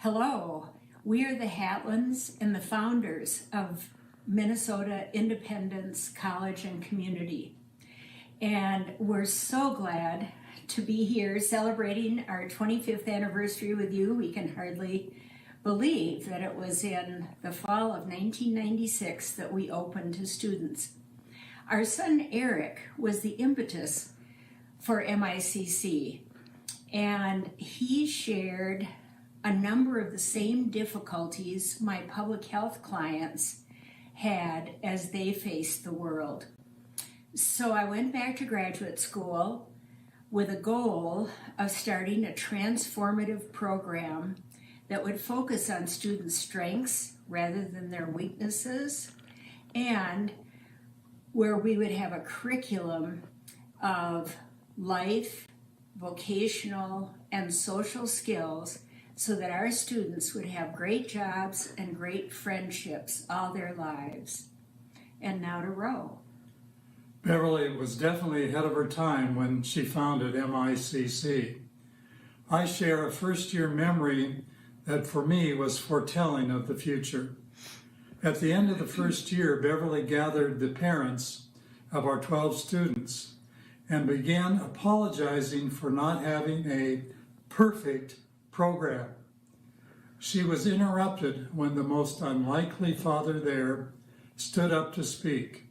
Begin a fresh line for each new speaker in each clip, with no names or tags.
Hello, we are the Hatlands and the founders of Minnesota Independence College and Community. And we're so glad to be here celebrating our 25th anniversary with you. We can hardly believe that it was in the fall of 1996 that we opened to students. Our son Eric was the impetus for MICC, and he shared a number of the same difficulties my public health clients had as they faced the world. So I went back to graduate school with a goal of starting a transformative program that would focus on students' strengths rather than their weaknesses, and where we would have a curriculum of life, vocational, and social skills so that our students would have great jobs and great friendships all their lives. And now to Roe.
Beverly was definitely ahead of her time when she founded MICC. I share a first-year memory that for me was foretelling of the future. At the end of the first year, Beverly gathered the parents of our 12 students and began apologizing for not having a perfect program. She was interrupted when the most unlikely father there stood up to speak.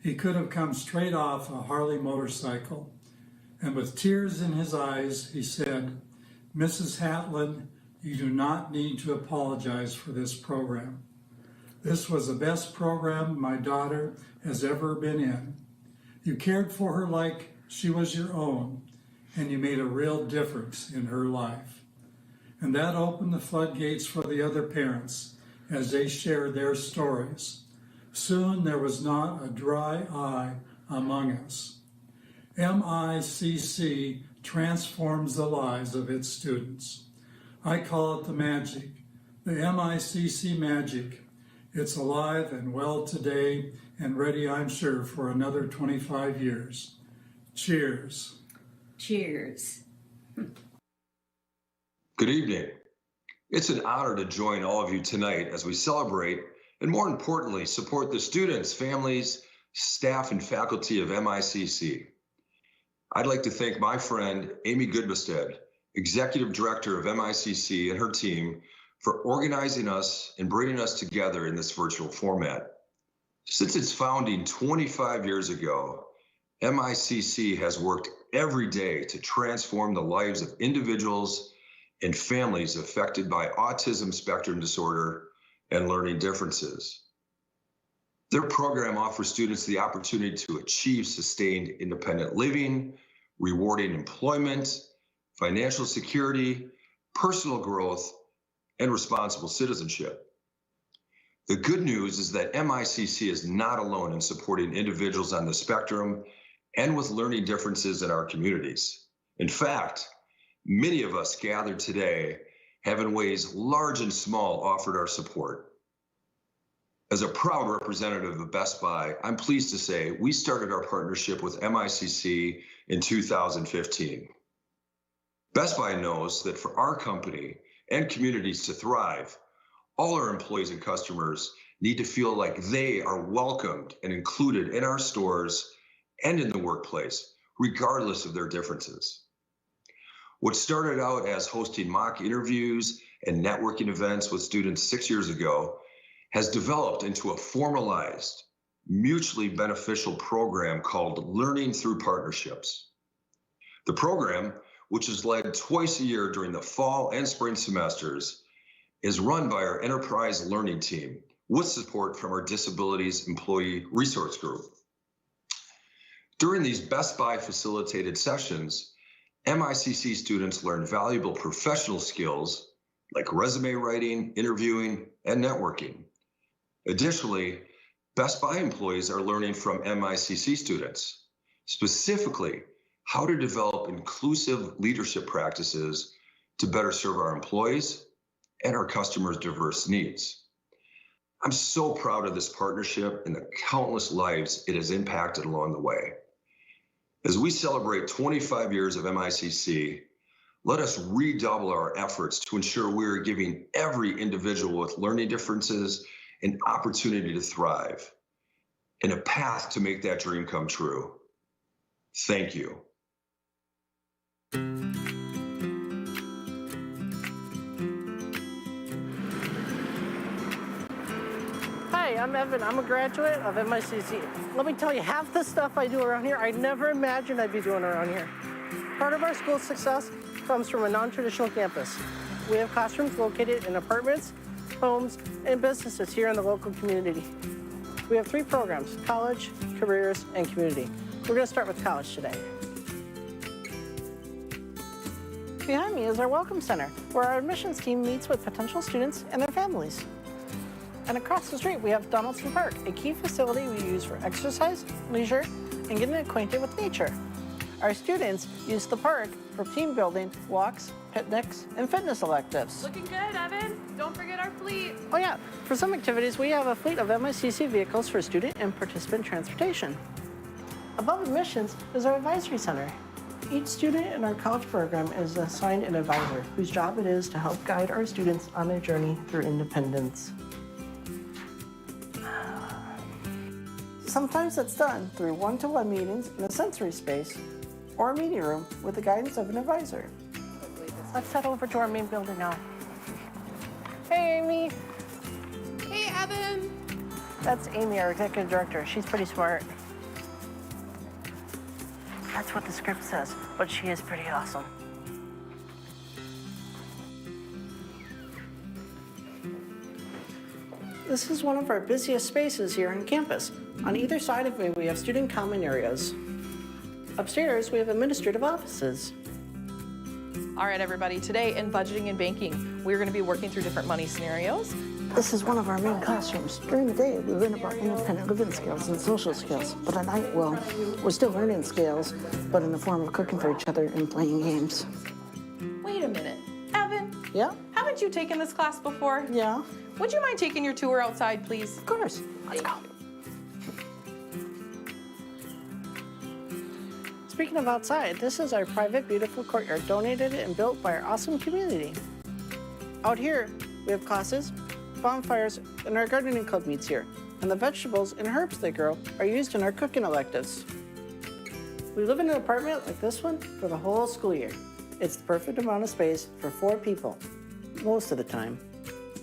He could have come straight off a Harley motorcycle, and with tears in his eyes, he said, "Mrs. Hatland, you do not need to apologize for this program. This was the best program my daughter has ever been in. You cared for her like she was your own, and you made a real difference in her life." And that opened the floodgates for the other parents as they shared their stories. Soon there was not a dry eye among us. MICC transforms the lives of its students. I call it the magic, the MICC magic. It's alive and well today and ready, I'm sure, for another 25 years. Cheers.
Cheers.
Good evening. It's an honor to join all of you tonight as we celebrate and, more importantly, support the students, families, staff, and faculty of MICC. I'd like to thank my friend, Amy Goodbestead, Executive Director of MICC, and her team for organizing us and bringing us together in this virtual format. Since its founding 25 years ago, MICC has worked every day to transform the lives of individuals and families affected by autism spectrum disorder and learning differences. Their program offers students the opportunity to achieve sustained independent living, rewarding employment, financial security, personal growth, and responsible citizenship. The good news is that MICC is not alone in supporting individuals on the spectrum and with learning differences in our communities. In fact, many of us gathered today have in ways large and small offered our support. As a proud representative of Best Buy, I'm pleased to say we started our partnership with MICC in 2015. Best Buy knows that for our company and communities to thrive, all our employees and customers need to feel like they are welcomed and included in our stores and in the workplace, regardless of their differences. What started out as hosting mock interviews and networking events with students 6 years ago has developed into a formalized, mutually beneficial program called Learning Through Partnerships. The program, which is led twice a year during the fall and spring semesters, is run by our Enterprise Learning Team with support from our Disabilities Employee Resource Group. During these Best Buy facilitated sessions, MICC students learn valuable professional skills like resume writing, interviewing, and networking. Additionally, Best Buy employees are learning from MICC students, specifically how to develop inclusive leadership practices to better serve our employees and our customers' diverse needs. I'm so proud of this partnership and the countless lives it has impacted along the way. As we celebrate 25 years of MICC, Let us redouble our efforts to ensure we are giving every individual with learning differences an opportunity to thrive and a path to make that dream come true. Thank you.
Hi, I'm Evan. I'm a graduate of MICC. Let me tell you, half the stuff I do around here, I never imagined I'd be doing around here. Part of our school's success comes from a non-traditional campus. We have classrooms located in apartments, homes, and businesses here in the local community. We have 3 programs: college, careers, and community. We're going to start with college today. Behind me is our Welcome Center, where our admissions team meets with potential students and their families. And across the street, we have Donaldson Park, a key facility we use for exercise, leisure, and getting acquainted with nature. Our students use the park for team building, walks, picnics, and fitness electives.
Looking good, Evan. Don't forget our fleet.
Oh yeah, for some activities, we have a fleet of MICC vehicles for student and participant transportation. Above admissions is our advisory center. Each student in our college program is assigned an advisor whose job it is to help guide our students on their journey through independence. Sometimes that's done through one-to-one meetings in a sensory space or a meeting room with the guidance of an advisor. Let's head over to our main building now. Hey, Amy.
Hey, Evan.
That's Amy, our executive director. She's pretty smart. That's what the script says, but she is pretty awesome. This is one of our busiest spaces here on campus. On either side of me, we have student common areas. Upstairs, we have administrative offices.
All right, everybody. Today in budgeting and banking, we're going to be working through different money scenarios.
This is one of our main classrooms. During the day, we learn about independent living skills and social skills. But at night, well, we're still learning skills, but in the form of cooking for each other and playing games.
Wait a minute. Evan,
Yeah?
haven't you taken this class before?
Yeah,
Would you mind taking your tour outside, please?
of course. Let's go. Speaking of outside, this is our private, beautiful courtyard donated and built by our awesome community. Out here, we have classes, bonfires, and our gardening club meets here. And the vegetables and herbs they grow are used in our cooking electives. We live in an apartment like this one for the whole school year. It's the perfect amount of space for 4 people, most of the time.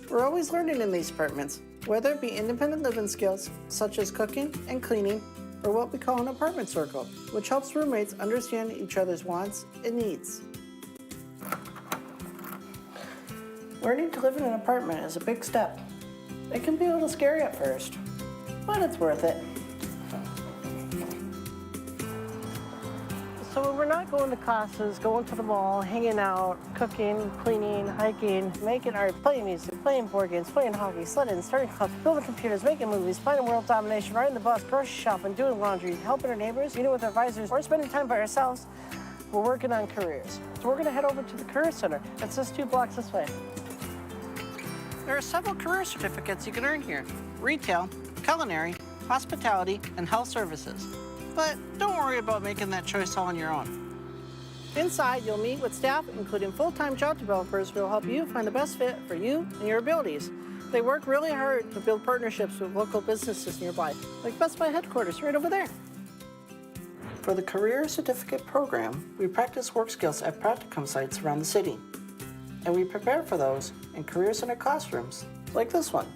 We're always learning in these apartments, whether it be independent living skills, such as cooking and cleaning, or what we call an apartment circle, which helps roommates understand each other's wants and needs. Learning to live in an apartment is a big step. It can be a little scary at first, but it's worth it. So when we're not going to classes, going to the mall, hanging out, cooking, cleaning, hiking, making art, playing music, playing board games, playing hockey, sledding, starting clubs, building computers, making movies, fighting world domination, riding the bus, grocery shopping, doing laundry, helping our neighbors, meeting with advisors, or spending time by ourselves, we're working on careers. So we're gonna head over to the Career Center. It's just 2 blocks this way. There are several career certificates you can earn here: retail, culinary, hospitality, and health services. But don't worry about making that choice all on your own. Inside, you'll meet with staff, including full-time job developers who will help you find the best fit for you and your abilities. They work really hard to build partnerships with local businesses nearby, like Best Buy headquarters right over there. For the Career Certificate program, we practice work skills at practicum sites around the city. And we prepare for those in Career Center classrooms, like this one.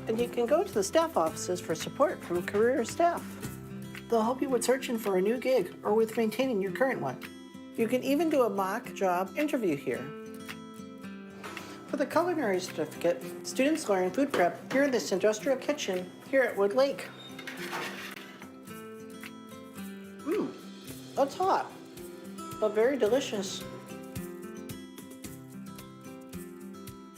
And you can go to the staff offices for support from career staff. They'll help you with searching for a new gig or with maintaining your current one. You can even do a mock job interview here. For the culinary certificate, students learn food prep here in this industrial kitchen here at Wood Lake. That's hot, but very delicious.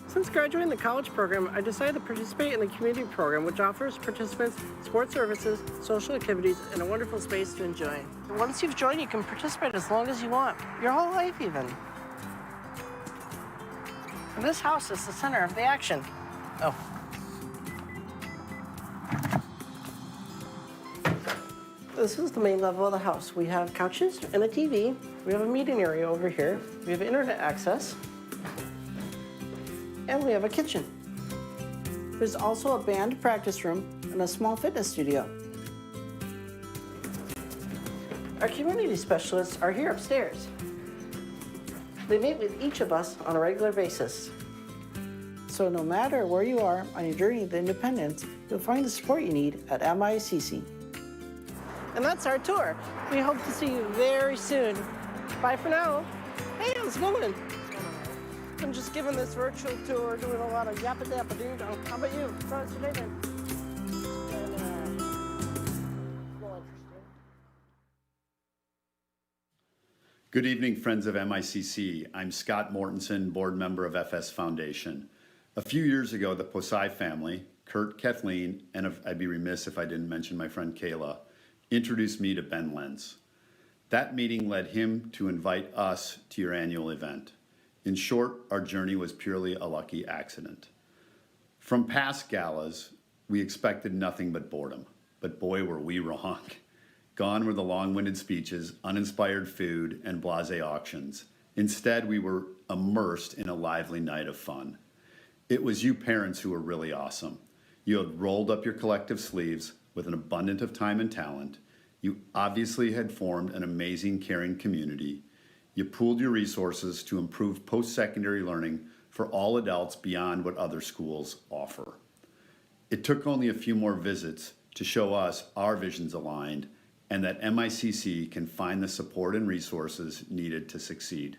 Since graduating the college program, I decided to participate in the community program, which offers participants sports services, social activities, and a wonderful space to enjoy. And once you've joined, you can participate as long as you want, your whole life even. And this house is the center of the action. This is the main level of the house. We have couches and a TV. We have a meeting area over here. We have internet access. And we have a kitchen. There's also a band practice room and a small fitness studio. Our community specialists are here upstairs. They meet with each of us on a regular basis. So no matter where you are on your journey to independence, you'll find the support you need at MICC. And that's our tour. We hope to see you very soon. Bye for now. Hey, how's it going? I'm just giving this virtual tour, doing a lot of yappa dabba ding dong. How about you? How's your day been? Well, interesting.
Good evening, friends of MICC. I'm Scott Mortensen, board member of FS Foundation. A few years ago, the Posai family, Kurt, Kathleen, and I'd be remiss if I didn't mention my friend Kayla, introduced me to Ben Lentz. That meeting led him to invite us to your annual event. In short, our journey was purely a lucky accident. From past galas, we expected nothing but boredom, but boy, were we wrong. Gone were the long-winded speeches, uninspired food, and blasé auctions. Instead, we were immersed in a lively night of fun. It was you parents who were really awesome. You had rolled up your collective sleeves with an abundance of time and talent. You obviously had formed an amazing, caring community. You pooled your resources to improve post-secondary learning for all adults beyond what other schools offer. It took only a few more visits to show us our visions aligned and that MICC can find the support and resources needed to succeed.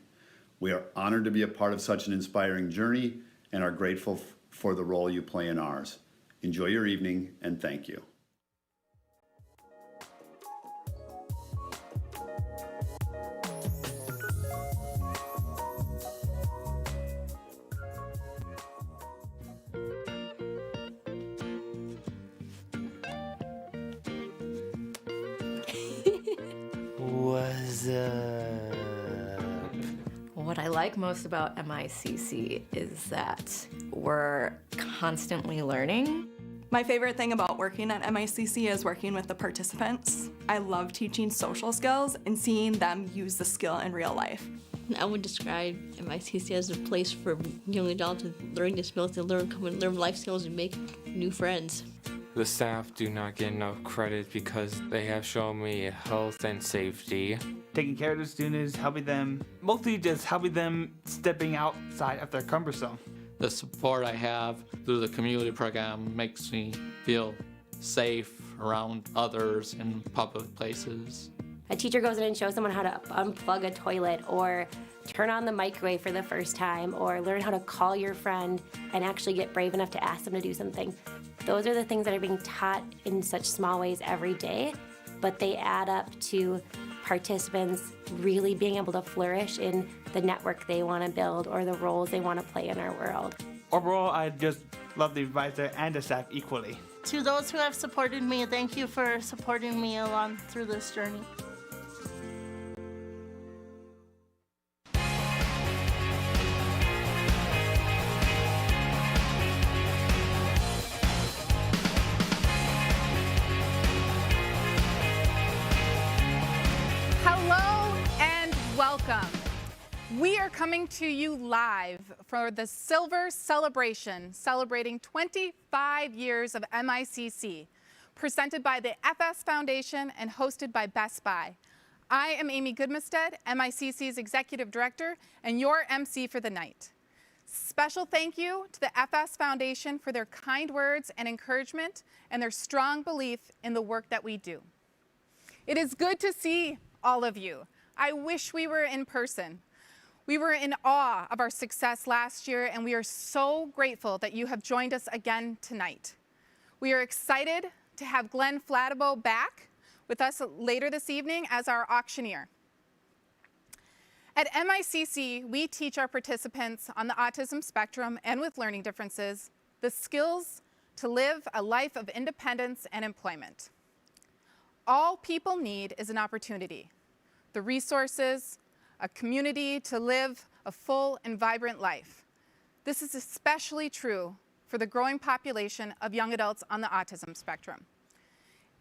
We are honored to be a part of such an inspiring journey and are grateful for the role you play in ours. Enjoy your evening, and thank you.
What's up?
What I like most about MICC is that we're constantly learning.
My favorite thing about working at MICC is working with the participants. I love teaching social skills and seeing them use the skill in real life.
I would describe MICC as a place for young adults to learn new skills, to learn life skills and make new friends.
The staff do not get enough credit because they have shown me health and safety.
Taking care of the students, helping them, mostly just helping them stepping outside of their comfort zone.
The support I have through the community program makes me feel safe around others in public places.
A teacher goes in and shows someone how to unplug a toilet or turn on the microwave for the first time or learn how to call your friend and actually get brave enough to ask them to do something. Those are the things that are being taught in such small ways every day, but they add up to participants really being able to flourish in the network they want to build or the roles they want to play in our world.
Overall, I just love the advisor and the staff equally.
To those who have supported me, thank you for supporting me along through this journey.
Welcome. We are coming to you live for the Silver Celebration, celebrating 25 years of MICC, presented by the FS Foundation and hosted by Best Buy. I am Amy Goodmestead, MICC's Executive Director and your MC for the night. Special thank you to the FS Foundation for their kind words and encouragement and their strong belief in the work that we do. It is good to see all of you. I wish we were in person. We were in awe of our success last year, and we are so grateful that you have joined us again tonight. We are excited to have Glenn Flattabo back with us later this evening as our auctioneer. At MICC, we teach our participants on the autism spectrum and with learning differences the skills to live a life of independence and employment. All people need is an opportunity, the resources, a community to live a full and vibrant life. This is especially true for the growing population of young adults on the autism spectrum.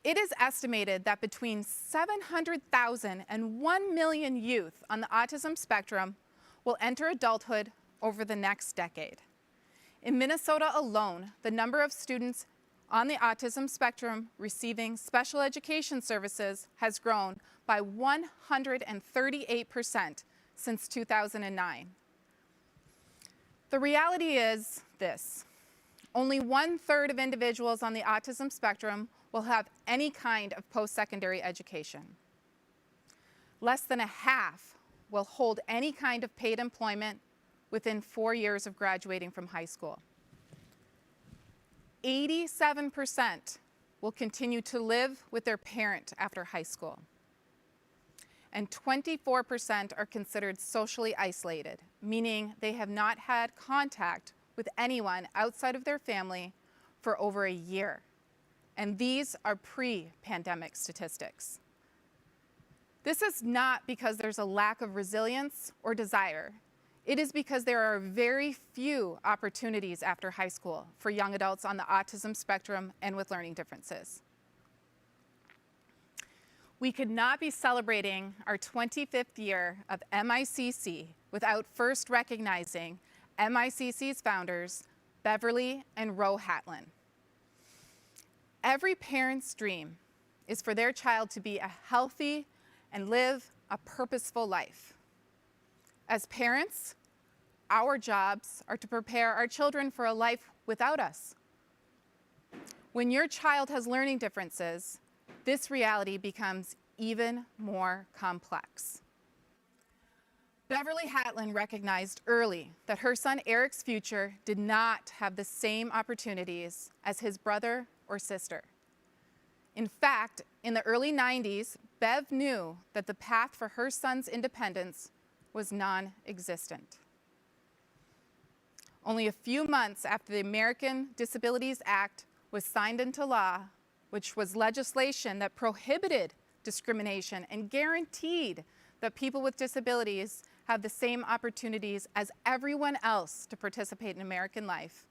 it is estimated that between 700,000 and 1 million youth on the autism spectrum will enter adulthood over the next decade. In Minnesota alone, the number of students on the autism spectrum receiving special education services has grown by 138% since 2009. The reality is this: only 1/3 of individuals on the autism spectrum will have any kind of post-secondary education. Less than a half will hold any kind of paid employment within 4 years of graduating from high school. 87% will continue to live with their parent after high school. And 24% are considered socially isolated, meaning they have not had contact with anyone outside of their family for over a year. And these are pre-pandemic statistics. This is not because there's a lack of resilience or desire. It is because there are very few opportunities after high school for young adults on the autism spectrum and with learning differences. We could not be celebrating our 25th year of MICC without first recognizing MICC's founders, Beverly and Ro Hatlin. Every parent's dream is for their child to be a healthy and live a purposeful life. As parents, our jobs are to prepare our children for a life without us. When your child has learning differences, this reality becomes even more complex. Beverly Hatlin recognized early that her son Eric's future did not have the same opportunities as his brother or sister. In fact, in the early 90s, Bev knew that the path for her son's independence was non-existent. Only a few months after the American Disabilities Act was signed into law, which was legislation that prohibited discrimination and guaranteed that people with disabilities have the same opportunities as everyone else to participate in American life,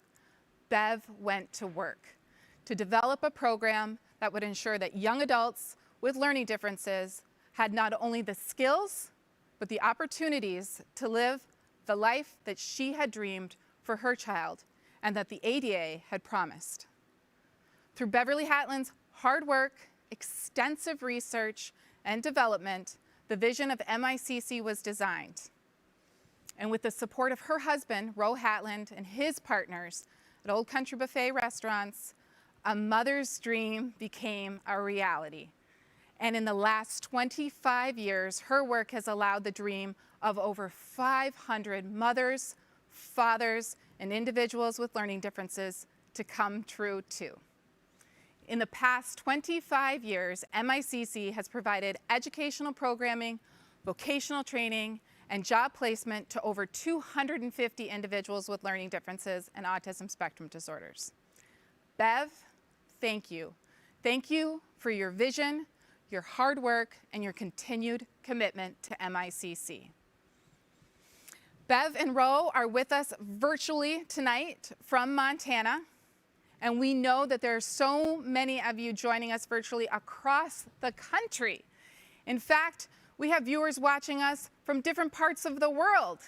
Bev went to work to develop a program that would ensure that young adults with learning differences had not only the skills, but the opportunities to live the life that she had dreamed for her child and that the ADA had promised. Through Beverly Hatlin's hard work, extensive research, and development, the vision of MICC was designed. And with the support of her husband, Ro Hatlin, and his partners at Old Country Buffet Restaurants, a mother's dream became a reality. And in the last 25 years, her work has allowed the dream of over 500 mothers, fathers, and individuals with learning differences to come true too. In the past 25 years, MICC has provided educational programming, vocational training, and job placement to over 250 individuals with learning differences and autism spectrum disorders. Bev, thank you. Thank you for your vision, your hard work, and your continued commitment to MICC. Bev and Ro are with us virtually tonight from Montana. And we know that there are so many of you joining us virtually across the country. In fact, we have viewers watching us from different parts of the world.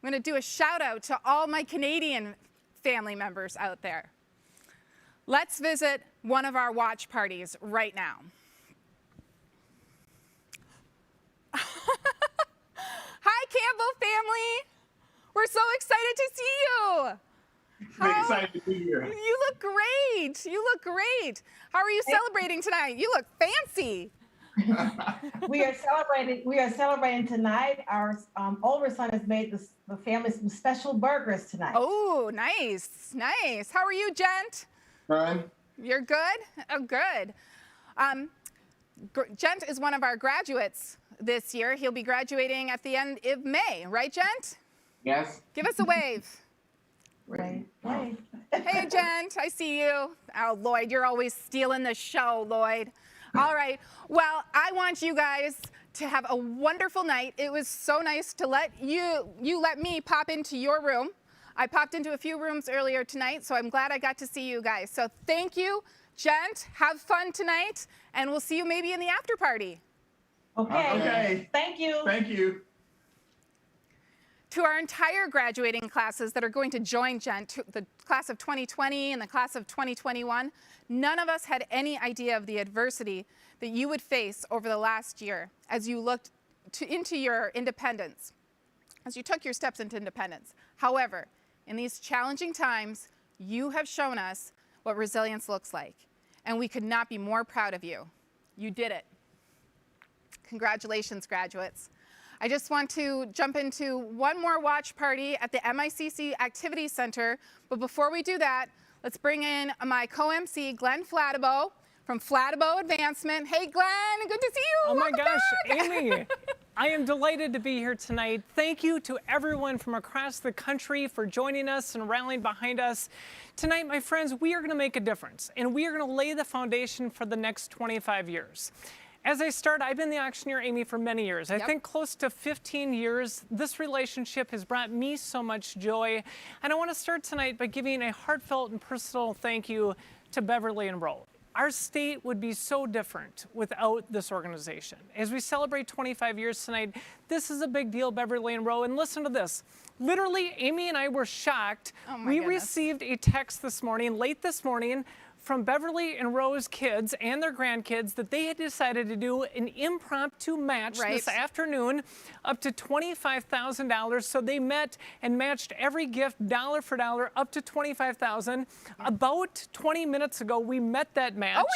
I'm going to do a shout out to all my Canadian family members out there. Let's visit one of our watch parties right now. Hi, Campbell family. We're so excited to see you.
I'm excited to be here.
You look great. You look great. How are you celebrating tonight? You look fancy.
We are celebrating tonight. Our older son has made the family some special burgers tonight.
Oh, nice, nice. How are you, Gent?
Fine.
You're good? Oh, good. Gent is one of our graduates this year. He'll be graduating at the end of May, right, Gent?
Yes.
Give us a wave.
Right. Hey.
Hey, Gent, I see you. Oh, Lloyd, you're always stealing the show, Lloyd. All right. Well, I want you guys to have a wonderful night. It was so nice to let you let me pop into your room. I popped into a few rooms earlier tonight, so I'm glad I got to see you guys. So thank you Gent, have fun tonight, and we'll see you maybe in the after party.
Okay. Thank you.
Thank you.
To our entire graduating classes that are going to join Gent, the class of 2020 and the class of 2021, none of us had any idea of the adversity that you would face over the last year as you looked into your independence, as you took your steps into independence. However, in these challenging times, you have shown us what resilience looks like, and we could not be more proud of you. You did it. Congratulations, graduates. I just want to jump into one more watch party at the MICC Activity Center, but before we do that, let's bring in my co-MC, Glenn Flattabo from Flattabo Advancement. Hey, Glenn, good to see you.
Oh my
Welcome
gosh,
back.
Amy, I am delighted to be here tonight. Thank you to everyone from across the country for joining us and rallying behind us. Tonight, my friends, we are going to make a difference, and we are going to lay the foundation for the next 25 years. As I start, I've been the auctioneer, Amy, for many years. I think close to 15 years. This relationship has brought me so much joy. And I want to start tonight by giving a heartfelt and personal thank you to Beverly and Rowe. Our state would be so different without this organization. As we celebrate 25 years tonight, this is a big deal, Beverly and Rowe. And listen to this. Literally, Amy and I were shocked. We received a text this morning, late this morning, from Beverly and Rowe's kids and their grandkids that they had decided to do an impromptu match this afternoon up to $25,000. So they met and matched every gift dollar for dollar up to $25,000. About 20 minutes ago, we met that match.
Oh,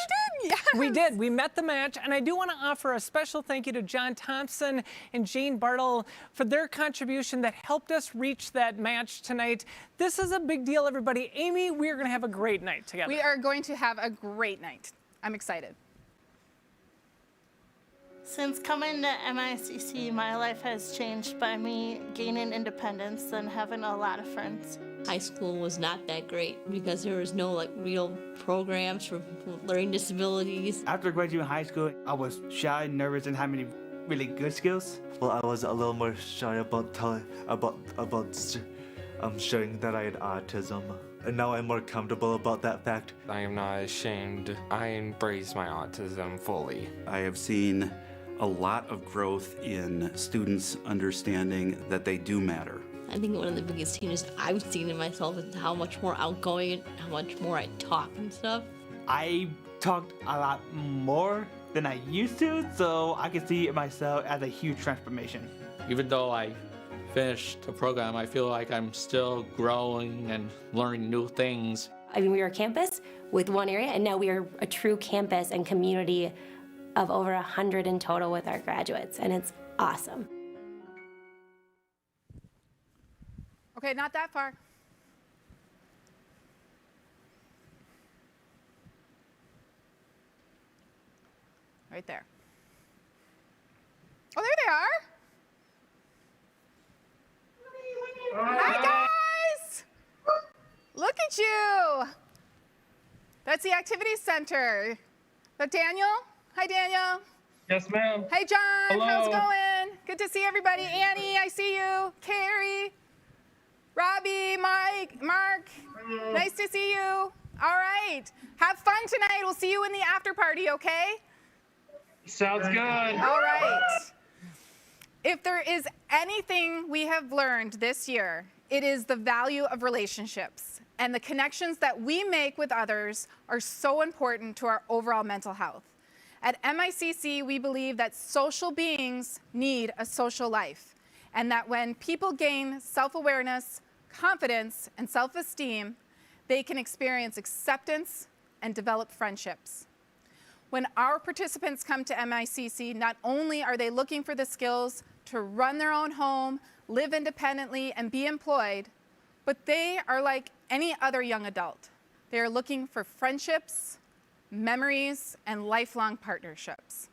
we did? Yes.
We did. We met the match. And I do want to offer a special thank you to John Thompson and Jane Bartle for their contribution that helped us reach that match tonight. This is a big deal, everybody. Amy, we are going to have a great night together.
We are going to have a great night. I'm excited.
Since coming to MICC, my life has changed by me gaining independence and having a lot of friends.
High school was not that great because there was no real programs for learning disabilities.
After graduating high school, I was shy, nervous, and had many really good skills.
Well, I was a little more shy about showing that I had autism. And now I'm more comfortable about that fact.
I am not ashamed. I embrace my autism fully.
I have seen a lot of growth in students understanding that they do matter.
I think one of the biggest changes I've seen in myself is how much more outgoing and how much more I talk and stuff.
I talked a lot more than I used to, so I can see it myself as a huge transformation.
Even though I finished the program, I feel like I'm still growing and learning new things.
I mean, we were a campus with one area, and now we are a true campus and community of over 100 in total with our graduates, and it's awesome.
Okay, not that far. Right there. Oh, there they are. Hi, guys! Look at you! That's the activity center. Is that Daniel? Hi, Daniel.
Yes, ma'am.
Hey, John.
Hello.
How's it going? Good to see everybody. Annie, I see you. Carrie, Robbie, Mike, Mark. Nice to see you. All right. Have fun tonight. We'll see you in the after party, okay?
Sounds good.
All right. If there is anything we have learned this year, it is the value of relationships, and the connections that we make with others are so important to our overall mental health. At MICC, we believe that social beings need a social life, and that when people gain self-awareness, confidence, and self-esteem, they can experience acceptance and develop friendships. When our participants come to MICC, not only are they looking for the skills to run their own home, live independently, and be employed, but they are like any other young adult. They are looking for friendships, memories, and lifelong partnerships.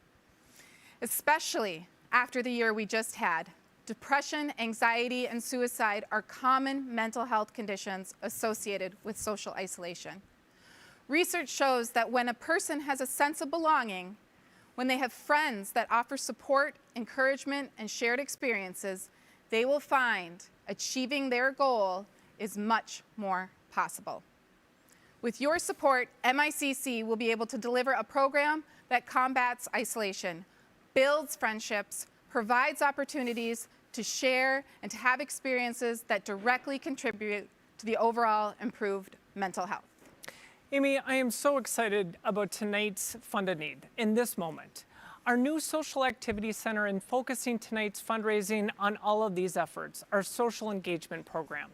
Especially after the year we just had, depression, anxiety, and suicide are common mental health conditions associated with social isolation. Research shows that when a person has a sense of belonging, when they have friends that offer support, encouragement, and shared experiences, they will find achieving their goal is much more possible. With your support, MICC will be able to deliver a program that combats isolation, builds friendships, provides opportunities to share and to have experiences that directly contribute to the overall improved mental health.
Amy, I am so excited about tonight's funded need in this moment. Our new social activity center and focusing tonight's fundraising on all of these efforts, our social engagement program.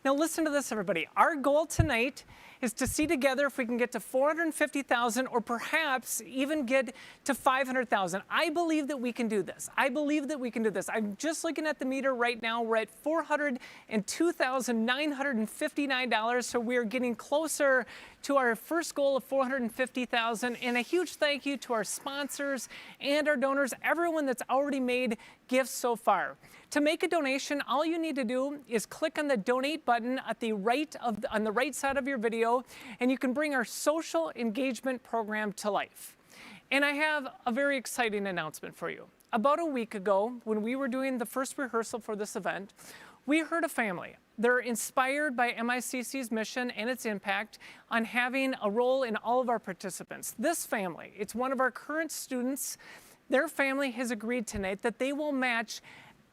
Now listen to this, everybody. Our goal tonight is to see together if we can get to 450,000 or perhaps even get to 500,000. I believe that we can do this. I believe that we can do this. I'm just looking at the meter right now. We're at $402,959, so we're getting closer to our first goal of 450,000. And a huge thank you to our sponsors and our donors, everyone that's already made gifts so far. To make a donation, all you need to do is click on the donate button at the on the right side of your video, and you can bring our social engagement program to life. And I have a very exciting announcement for you. About a week ago, when we were doing the first rehearsal for this event, we heard a family. They're inspired by MICC's mission and its impact on having a role in all of our participants. This family, it's one of our current students. Their family has agreed tonight that they will match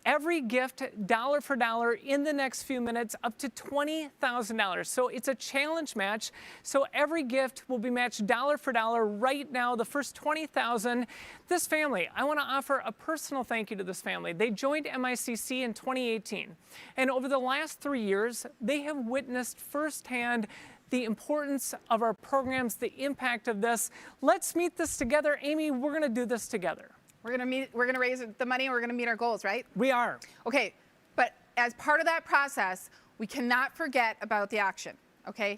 every gift dollar for dollar in the next few minutes up to $20,000. So it's a challenge match. So every gift will be matched dollar for dollar right now, the first $20,000. This family, I want to offer a personal thank you to this family. They joined MICC in 2018. And over the last 3 years, they have witnessed firsthand the importance of our programs, the impact of this. Let's meet this together. Amy, we're going to do this together.
We're going to raise the money and we're going to meet our goals, right?
We are.
Okay, but as part of that process, we cannot forget about the auction, okay?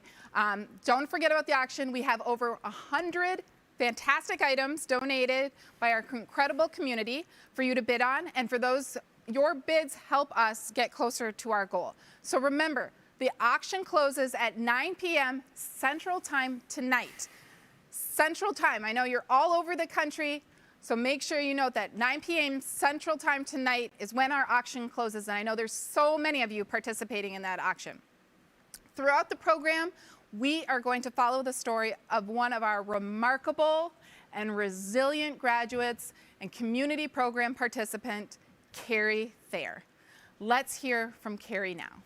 Don't forget about the auction. We have over 100 fantastic items donated by our incredible community for you to bid on, and for those, your bids help us get closer to our goal. So remember, the auction closes at 9 p.m. Central Time tonight. Central Time. I know you're all over the country, so make sure you note that 9 p.m. Central Time tonight is when our auction closes, and I know there's so many of you participating in that auction. Throughout the program, we are going to follow the story of one of our remarkable and resilient graduates and community program participant, Carrie Thayer. Let's hear from Carrie now.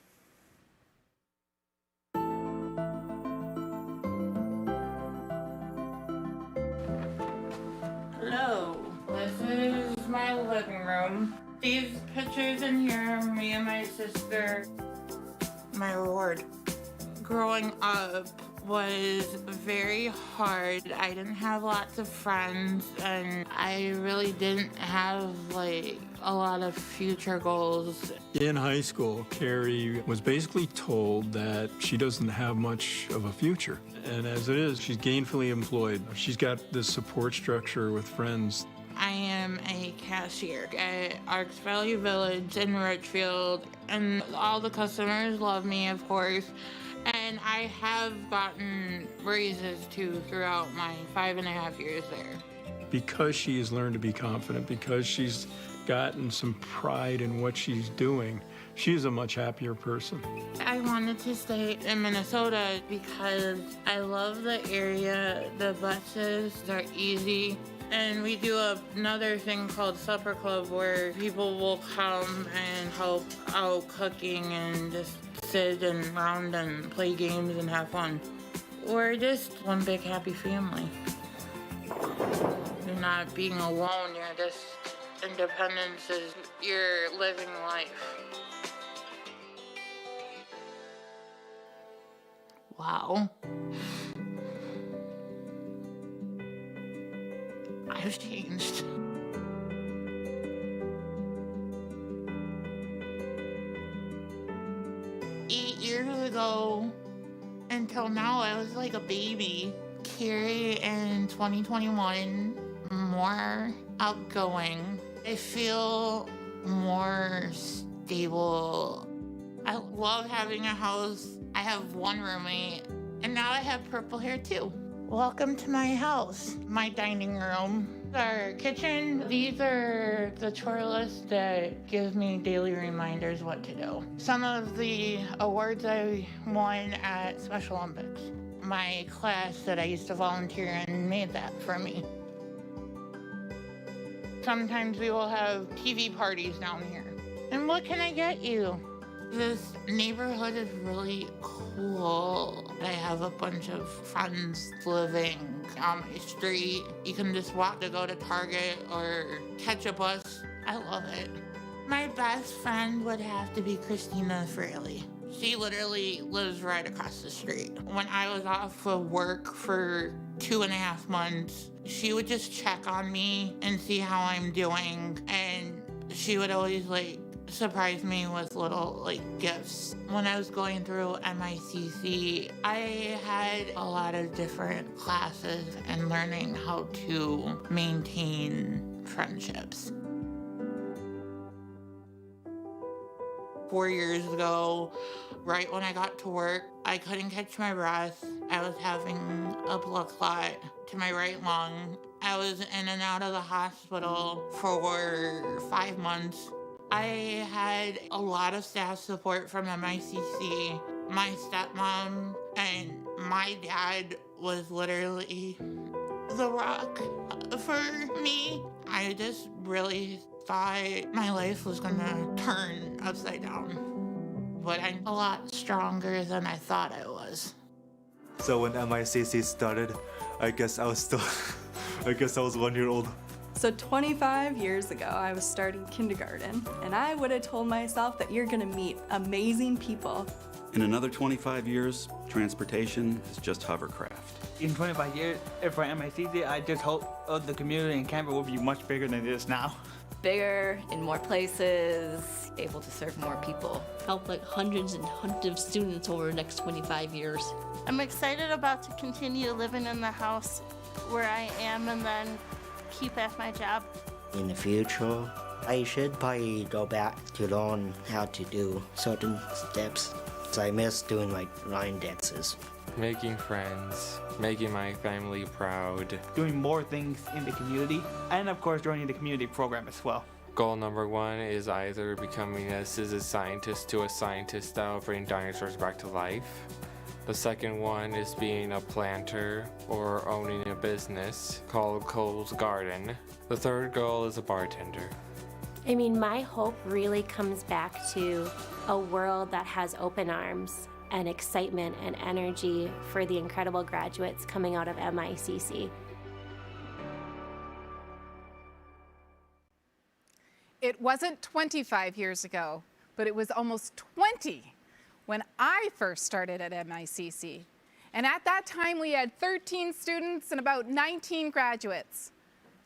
Hello, this is my living room. These pictures in here are me and my sister. My lord. Growing up was very hard. I didn't have lots of friends, and I really didn't have like a lot of future goals.
In high school, Carrie was basically told that she doesn't have much of a future. And as it is, she's gainfully employed. She's got this support structure with friends.
I am a cashier at Arcs Valley Village in Richfield, and all the customers love me, of course. And I have gotten raises too throughout my 5.5 years there.
Because she has learned to be confident, because she's gotten some pride in what she's doing, she's a much happier person.
I wanted to stay in Minnesota because I love the area. The buses are easy. And we do another thing called Supper Club where people will come and help out cooking and just sit around and play games and have fun. We're just one big happy family. You're not being alone, you're just, independence is, you're living life. Wow. I've changed. Years ago, until now, I was like a baby. Carrie in 2021, more outgoing. I feel more stable. I love having a house. I have one roommate, and now I have purple hair too. Welcome to my house, my dining room. Our kitchen, these are the chore list that gives me daily reminders what to do. Some of the awards I won at Special Olympics. my class that I used to volunteer in made that for me. Sometimes we will have TV parties down here. And what can I get you? This neighborhood is really cool. I have a bunch of friends living on my street. You can just walk to go to Target or catch a bus. I love it. My best friend would have to be Christina Fraley. She literally lives right across the street. When I was off of work for 2.5 months, she would just check on me and see how I'm doing. And she would always surprise me with little gifts. When I was going through MICC, I had a lot of different classes and learning how to maintain friendships. 4 years ago, right when I got to work, I couldn't catch my breath. I was having a blood clot to my right lung. I was in and out of the hospital for 5 months. I had a lot of staff support from MICC. My stepmom and my dad was literally the rock for me. I just really thought my life was gonna turn upside down. But I'm a lot stronger than I thought I was.
So when MICC started, I guess I was 1 year old.
So 25 years ago, I was starting kindergarten, and I would have told myself that you're gonna meet amazing people.
In another 25 years, transportation is just hovercraft.
In 25 years, for MICC, I just hope the community in Canberra will be much bigger than it is now.
Bigger, in more places, able to serve more people.
Help hundreds and hundreds of students over the next 25 years.
I'm excited about to continue living in the house where I am and then keep at my job.
In the future, I should probably go back to learn how to do certain steps. So I miss doing line dances.
Making friends, making my family proud.
Doing more things in the community, and of course joining the community program as well.
Goal number 1 is either becoming a citizen scientist to a scientist that will bring dinosaurs back to life. The second one is being a planter or owning a business called Cole's Garden. The third goal is a bartender.
I mean, my hope really comes back to a world that has open arms and excitement and energy for the incredible graduates coming out of MICC.
It wasn't 25 years ago, but it was almost 20 when I first started at MICC. And at that time, we had 13 students and about 19 graduates.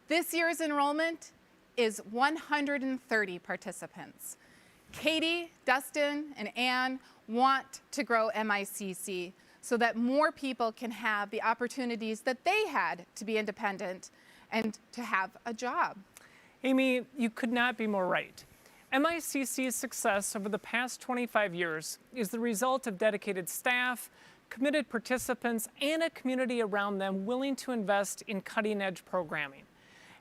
This year's enrollment is 130 participants. Katie, Dustin, and Ann want to grow MICC so that more people can have the opportunities that they had to be independent and to have a job.
Amy, you could not be more right. MICC's success over the past 25 years is the result of dedicated staff, committed participants, and a community around them willing to invest in cutting-edge programming.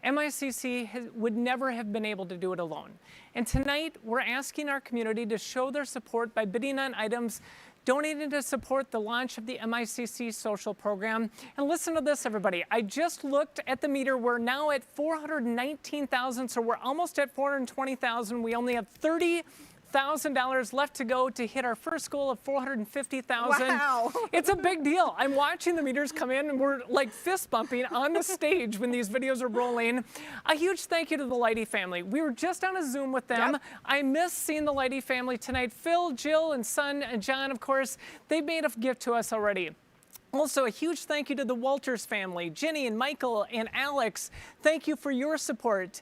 MICC would never have been able to do it alone. And tonight, we're asking our community to show their support by bidding on items donated to support the launch of the MICC social program. And listen to this, everybody. I just looked at the meter. We're now at 419,000, so we're almost at 420,000. We only have $30,000 left to go to hit our first goal of 450,000.
Wow.
It's a big deal. I'm watching the meters come in and we're fist bumping on the stage when these videos are rolling. A huge thank you to the Lighty family. We were just on a Zoom with them. Yep. I miss seeing the Lighty family tonight. Phil, Jill, and son, and John, of course, they made a gift to us already. Also, a huge thank you to the Walters family, Jenny and Michael and Alex. Thank you for your support.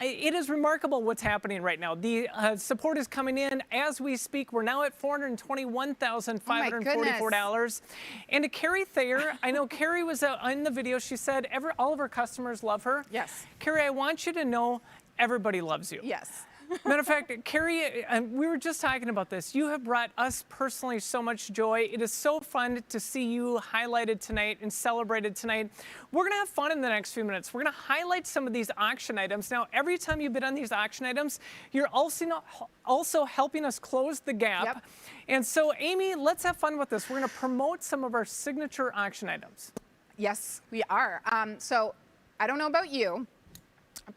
It is remarkable what's happening right now. The support is coming in as we speak. We're now at $421,544. And to Carrie Thayer, I know Carrie was in the video. She said all of her customers love her.
Yes.
Carrie, I want you to know everybody loves you.
Yes.
Matter of fact, Carrie, we were just talking about this. You have brought us personally so much joy. It is so fun to see you highlighted tonight and celebrated tonight. We're going to have fun in the next few minutes. We're going to highlight some of these auction items. Now, every time you bid on these auction items, you're also helping us close the gap.
Yep.
And so, Amy, let's have fun with this. We're going to promote some of our signature auction items.
Yes, we are. So I don't know about you,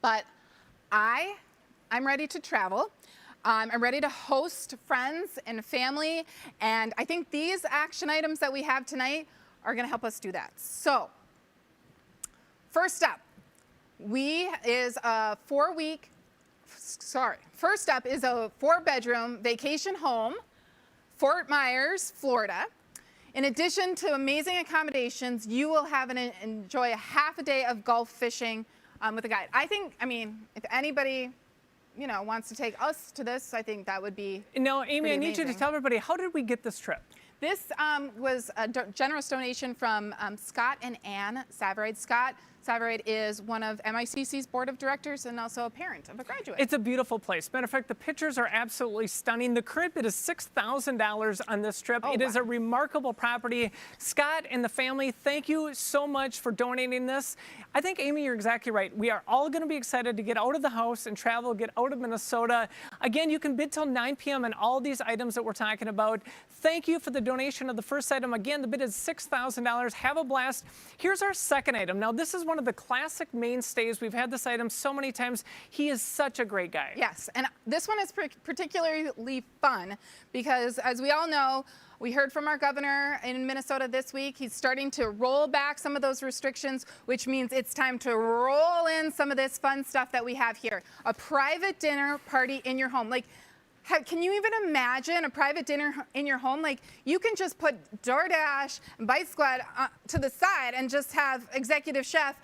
but I'm ready to travel. I'm ready to host friends and family. And I think these action items that we have tonight are going to help us do that. So first up is a 4-bedroom vacation home, Fort Myers, Florida. In addition to amazing accommodations, you will enjoy a half a day of golf fishing with a guide. I mean, if anybody, wants to take us to this, I think that would be
Now, Amy, I need
amazing.
you to tell everybody, how did we get this trip?
This was a generous donation from Scott and Ann Savaride. Scott Savaride is one of MICC's board of directors and also a parent of a graduate.
It's a beautiful place. Matter of fact, the pictures are absolutely stunning. The current bid is $6,000 on this trip. It is a remarkable property. Scott and the family, thank you so much for donating this. I think, Amy, you're exactly right. We are all going to be excited to get out of the house and travel, get out of Minnesota. Again, you can bid till 9 p.m. on all these items that we're talking about. Thank you for the donation of the first item. Again, the bid is $6,000. Have a blast. Here's our second item. Now, this is one of the classic mainstays. We've had this item so many times. He is such a great guy.
Yes, and this one is particularly fun because, as we all know, we heard from our governor in Minnesota this week. He's starting to roll back some of those restrictions, which means it's time to roll in some of this fun stuff that we have here. A private dinner party in your home. Can you even imagine a private dinner in your home? You can just put DoorDash and Bite Squad to the side and just have executive chef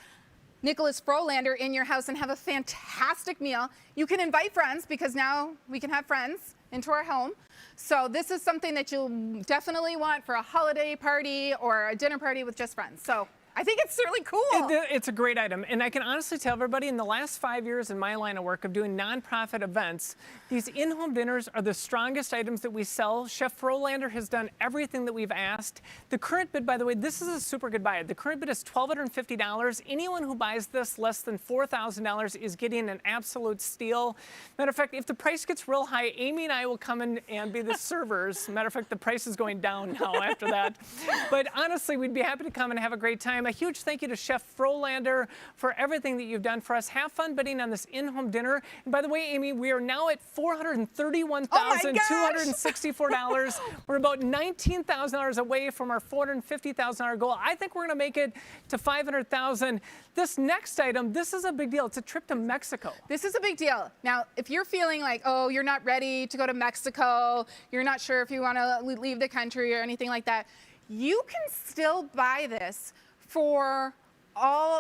Nicholas Frolander in your house and have a fantastic meal. You can invite friends because now we can have friends into our home. So this is something that you'll definitely want for a holiday party or a dinner party with just friends. So I think it's really cool.
It's a great item. And I can honestly tell everybody, in the last 5 years in my line of work of doing nonprofit events, these in-home dinners are the strongest items that we sell. Chef Frolander has done everything that we've asked. The current bid, by the way, this is a super good buy. The current bid is $1,250. Anyone who buys this less than $4,000 is getting an absolute steal. Matter of fact, if the price gets real high, Amy and I will come in and be the servers. Matter of fact, the price is going down now after that. But honestly, we'd be happy to come and have a great time. A huge thank you to Chef Frolander for everything that you've done for us. Have fun bidding on this in-home dinner. And by the way, Amy, we are now at $431,264. We're about $19,000 away from our $450,000 goal. I think we're going to make it to $500,000. This next item, this is a big deal. It's a trip to Mexico.
This is a big deal. Now, if you're feeling like, oh, you're not ready to go to Mexico, you're not sure if you want to leave the country or anything like that, you can still buy this for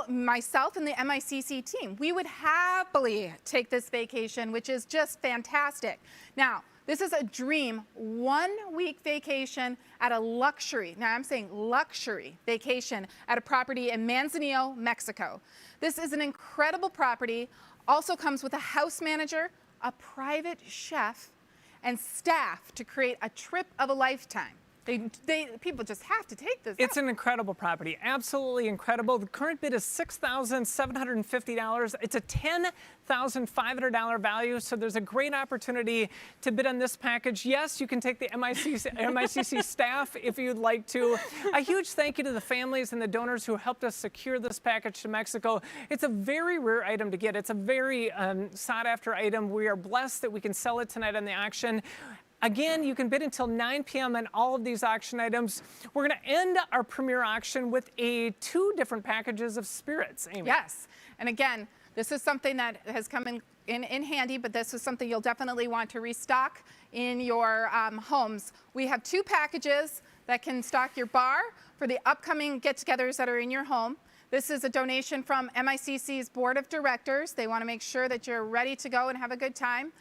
myself and the MICC team. We would happily take this vacation, which is just fantastic. Now, this is a dream 1-week vacation at a luxury, now I'm saying luxury vacation at a property in Manzanillo, Mexico. This is an incredible property, also comes with a house manager, a private chef, and staff to create a trip of a lifetime. People just have to take this.
It's an incredible property, absolutely incredible. The current bid is $6,750. It's a $10,500 value, so there's a great opportunity to bid on this package. Yes, you can take the MICC staff if you'd like to. A huge thank you to the families and the donors who helped us secure this package to Mexico. It's a very rare item to get. It's a very sought-after item. We are blessed that we can sell it tonight on the auction. Again, you can bid until 9 p.m. on all of these auction items. We're going to end our premier auction with 2 different packages of spirits, Amy.
Yes, and again, this is something that has come in handy, but this is something you'll definitely want to restock in your homes. We have 2 packages that can stock your bar for the upcoming get-togethers that are in your home. This is a donation from MICC's board of directors. They want to make sure that you're ready to go and have a good time.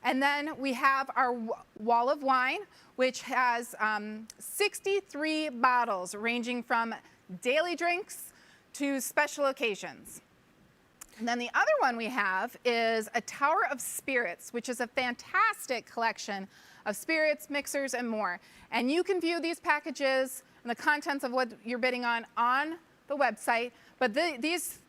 And then we have our wall of wine, which has 63 bottles ranging from daily drinks to special occasions. And then the other one we have is a Tower of Spirits, which is a fantastic collection of spirits, mixers, and more. And you can view these packages and the contents of what you're bidding on the website. But these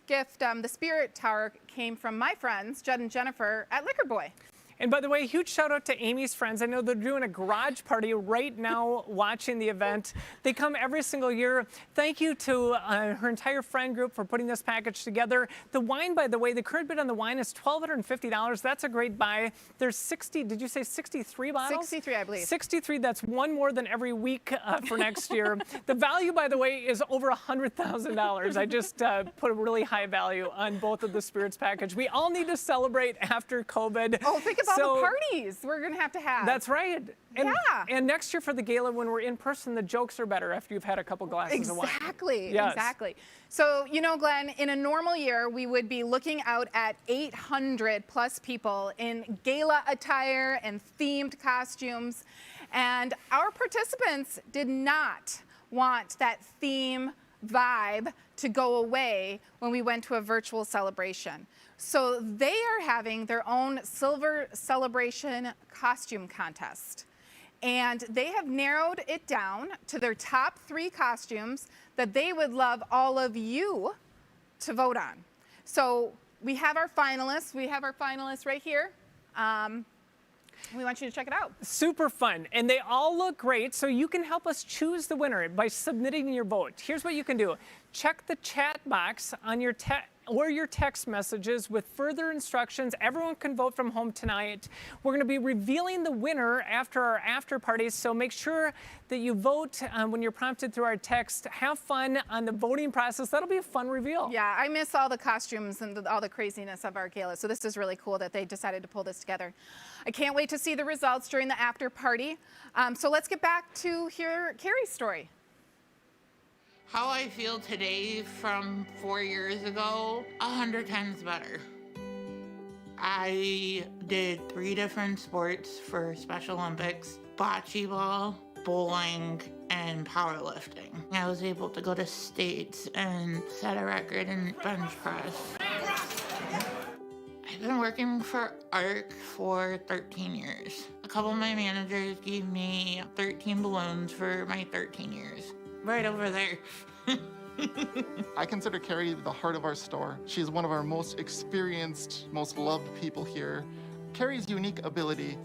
gift, the Spirit Tower came from my friends, Judd and Jennifer at Liquor Boy.
And by the way, huge shout out to Amy's friends. I know they're doing a garage party right now watching the event. They come every single year. Thank you to her entire friend group for putting this package together. The wine, by the way, the current bid on the wine is $1,250. That's a great buy. There's 60, did you say 63 bottles?
63, I believe.
63, that's one more than every week for next year. The value, by the way, is over $100,000. I just put a really high value on both of the spirits package. We all need to celebrate after COVID.
Oh, think about all the parties we're going to have.
That's right. And,
yeah.
And next year for the gala, when we're in person, the jokes are better after you've had a couple glasses of wine.
Exactly.
Yes.
Exactly. So, you know, Glenn, in a normal year, we would be looking out at 800 plus people in gala attire and themed costumes. And our participants did not want that theme vibe to go away when we went to a virtual celebration. So they are having their own Silver Celebration costume contest. And they have narrowed it down to their top 3 costumes that they would love all of you to vote on. So we have our finalists. We have our finalists right here. We want you to check it out.
Super fun, and they all look great, so you can help us choose the winner by submitting your vote. Here's what you can do. Check the chat box on your text messages with further instructions. Everyone can vote from home tonight. We're going to be revealing the winner after our after parties, so make sure that you vote when you're prompted through our text. Have fun on the voting process. That'll be a fun reveal.
Yeah, I miss all the costumes and all the craziness of our gala, so this is really cool that they decided to pull this together. I can't wait to see the results during the after party. So let's get back to hear Carrie's story.
How I feel today from 4 years ago, 100 times better. I did 3 different sports for Special Olympics: bocce ball, bowling, and powerlifting. I was able to go to states and set a record in bench press. I've been working for ARC for 13 years. A couple of my managers gave me 13 balloons for my 13 years. Right over there.
I consider Carrie the heart of our store. She's one of our most experienced, most loved people here. Carrie's unique ability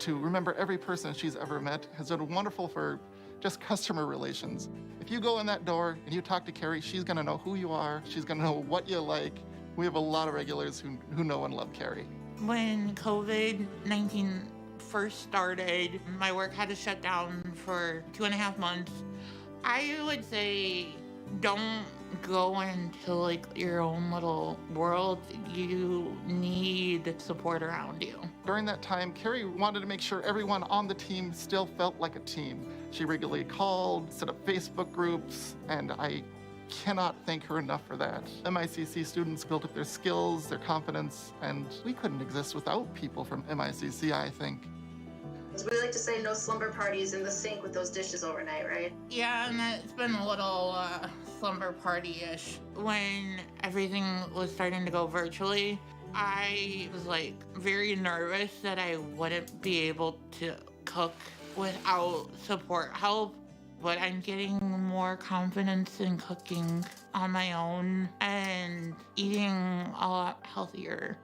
to remember every person she's ever met has been wonderful for just customer relations. If you go in that door and you talk to Carrie, she's gonna know who you are, she's gonna know what you like. We have a lot of regulars who know and love Carrie.
When COVID-19 first started, my work had to shut down for 2.5 months. I would say don't go into like your own little world. You need support around you.
During that time, Carrie wanted to make sure everyone on the team still felt like a team. She regularly called, set up Facebook groups, and I cannot thank her enough for that. MICC students built up their skills, their confidence, and we couldn't exist without people from MICC, I think.
As we like to say, no slumber parties in the sink with those dishes overnight, right?
Yeah, and it's been a little slumber party-ish. When everything was starting to go virtually, I was like very nervous that I wouldn't be able to cook without support help. But I'm getting more confidence in cooking on my own and eating a lot healthier.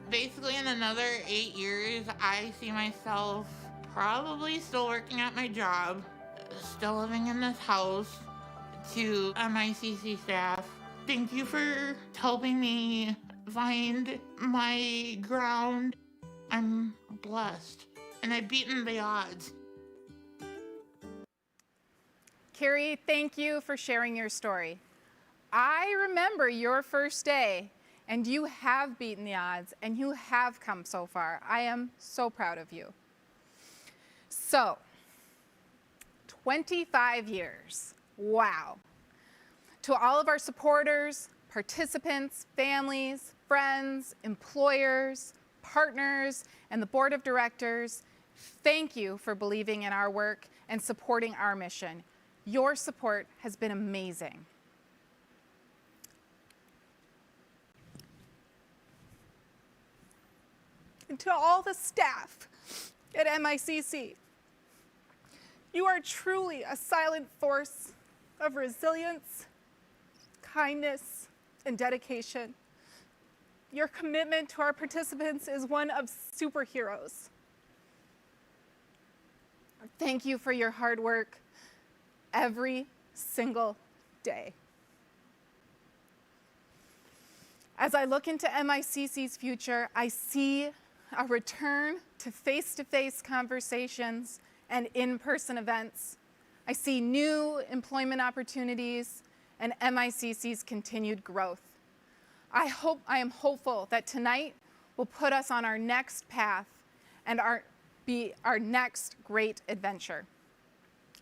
Basically, in another 8 years, I see myself probably still working at my job, still living in this house. To MICC staff, thank you for helping me find my ground. I'm blessed, and I've beaten the odds.
Carrie, thank you for sharing your story. I remember your first day, and you have beaten the odds, and you have come so far. I am so proud of you. So, 25 years. Wow. To all of our supporters, participants, families, friends, employers, partners, and the board of directors, thank you for believing in our work and supporting our mission. Your support has been amazing. and to all the staff at MICC. You are truly a silent force of resilience, kindness, and dedication. Your commitment to our participants is one of superheroes. Thank you for your hard work every single day. As I look into MICC's future, I see a return to face-to-face conversations and in-person events. I see new employment opportunities and MICC's continued growth. I am hopeful that tonight will put us on our next path and be our next great adventure.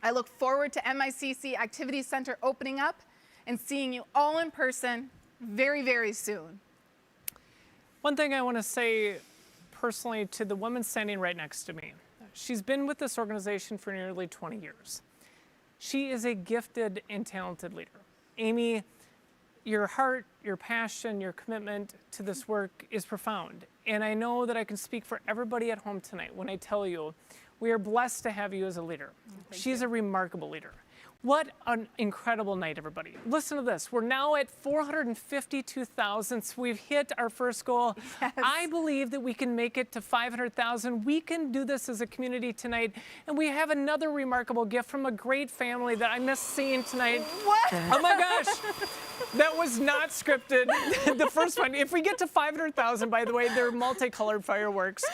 I look forward to MICC Activity Center opening up and seeing you all in person very, very soon.
One thing I want to say personally to the woman standing right next to me. She's been with this organization for nearly 20 years. She is a gifted and talented leader. Amy, your heart, your passion, your commitment to this work is profound. And I know that I can speak for everybody at home tonight when I tell you we are blessed to have you as a leader. She's a remarkable leader. What an incredible night, everybody. Listen to this. We're now at 452,000. So we've hit our first goal.
Yes.
I believe that we can make it to 500,000. We can do this as a community tonight. And we have another remarkable gift from a great family that I missed seeing tonight.
What?
Oh my gosh. That was not scripted. The first one. If we get to 500,000, by the way, they're multicolored fireworks.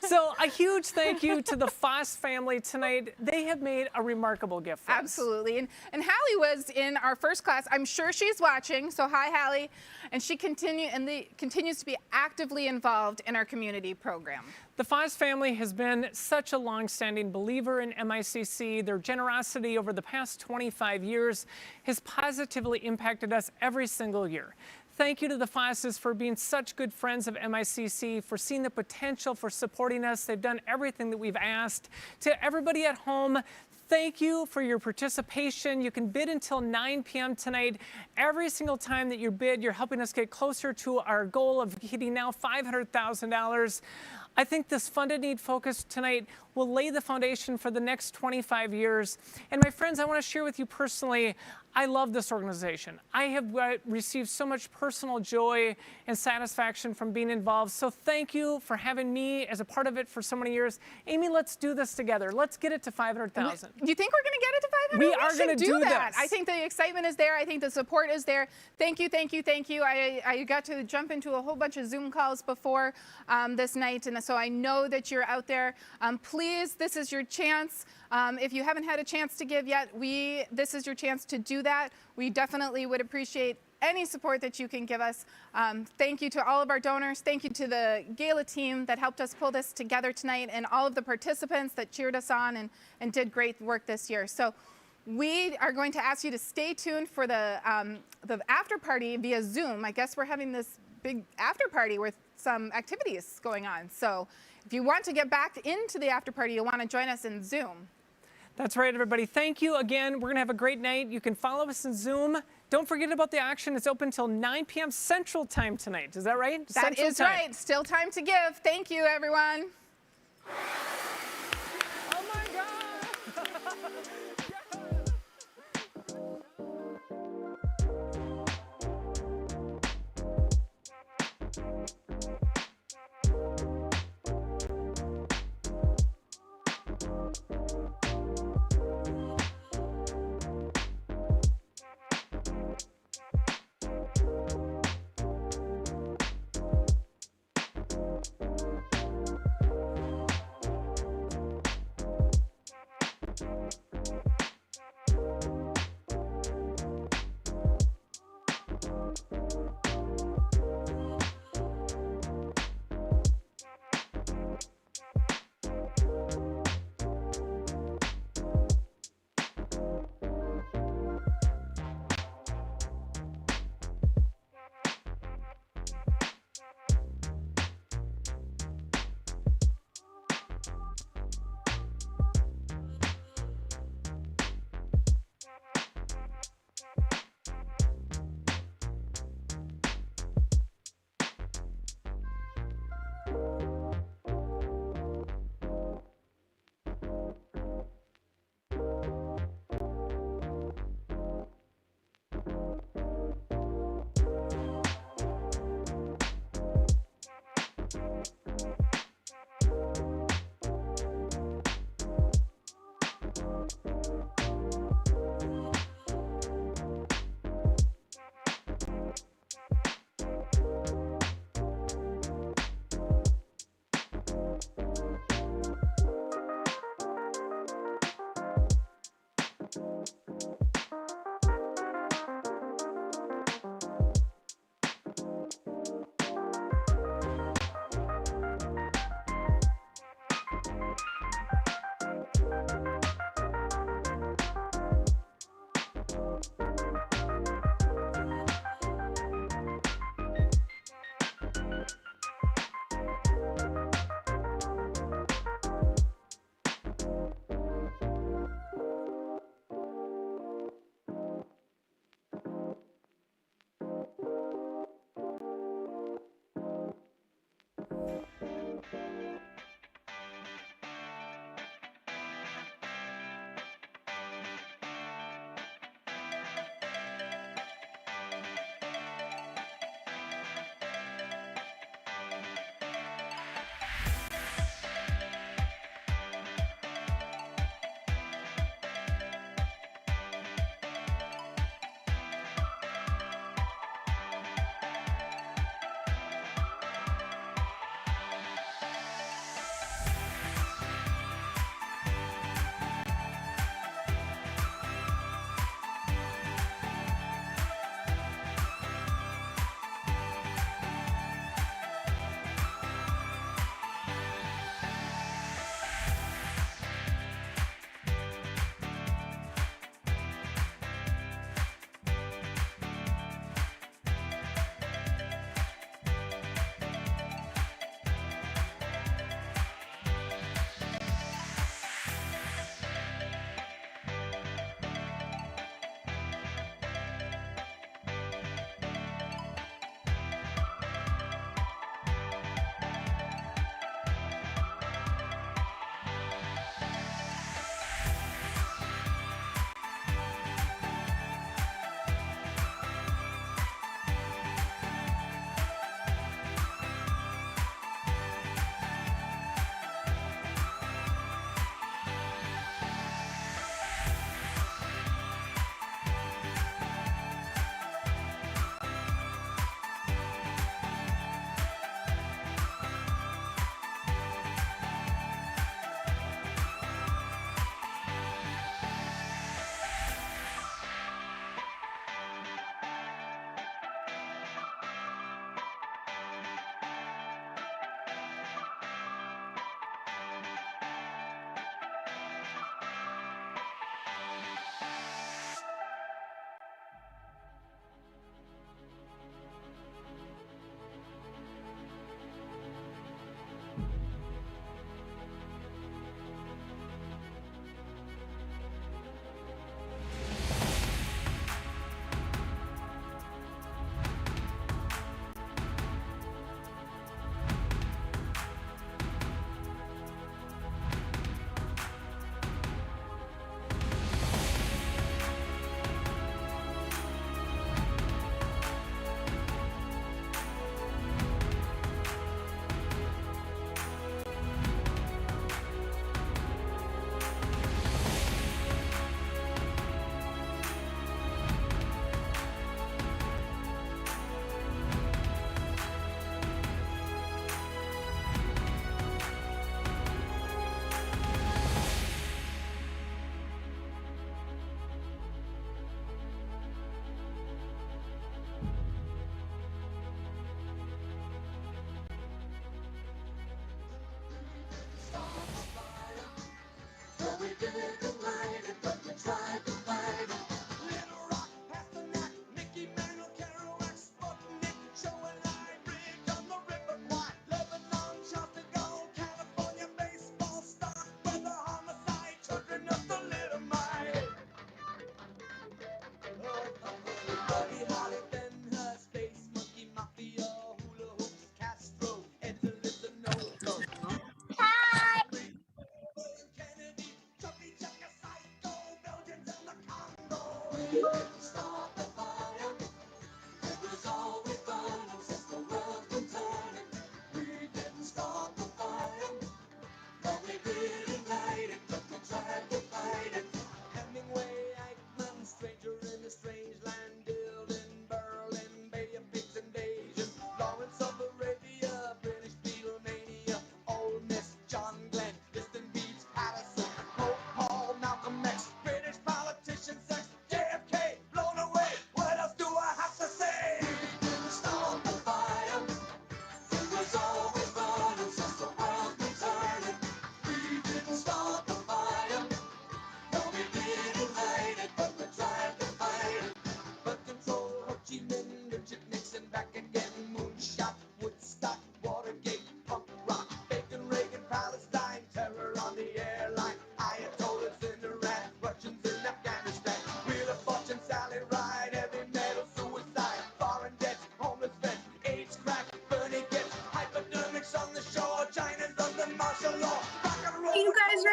So a huge thank you to the Foss family tonight. They have made a remarkable gift for us.
Absolutely. And Hallie was in our first class. I'm sure she's watching. So hi, Hallie. And she continues to be actively involved in our community program.
The Foss family has been such a long-standing believer in MICC. Their generosity over the past 25 years has positively impacted us every single year. Thank you to the Fosses for being such good friends of MICC, for seeing the potential, for supporting us. They've done everything that we've asked. To everybody at home, thank you for your participation. You can bid until 9 p.m. tonight. Every single time that you bid, you're helping us get closer to our goal of hitting now $500,000. I think this funded need focus tonight will lay the foundation for the next 25 years. And my friends, I want to share with you personally, I love this organization. I have received so much personal joy and satisfaction from being involved. So thank you for having me as a part of it for so many years. Amy, let's do this together. Let's get it to 500,000.
Do you think we're going to get it to 500?
We are going to do
that.
this.
I think the excitement is there. I think the support is there. Thank you, thank you, thank you. I got to jump into a whole bunch of Zoom calls before this night, and so I know that you're out there. Please, this is your chance. If you haven't had a chance to give yet, this is your chance to do that. We definitely would appreciate any support that you can give us. Thank you to all of our donors. Thank you to the gala team that helped us pull this together tonight, and all of the participants that cheered us on and did great work this year. So we are going to ask you to stay tuned for the after party via Zoom. I guess we're having this big after party with some activities going on. So if you want to get back into the after party, you'll want to join us in Zoom.
That's right, everybody. Thank you again. We're going to have a great night. You can follow us in Zoom. Don't forget about the auction. It's open until 9 p.m. Central Time tonight. Is that right?
That is right. Still time to give. Thank you, everyone.
Oh, my God.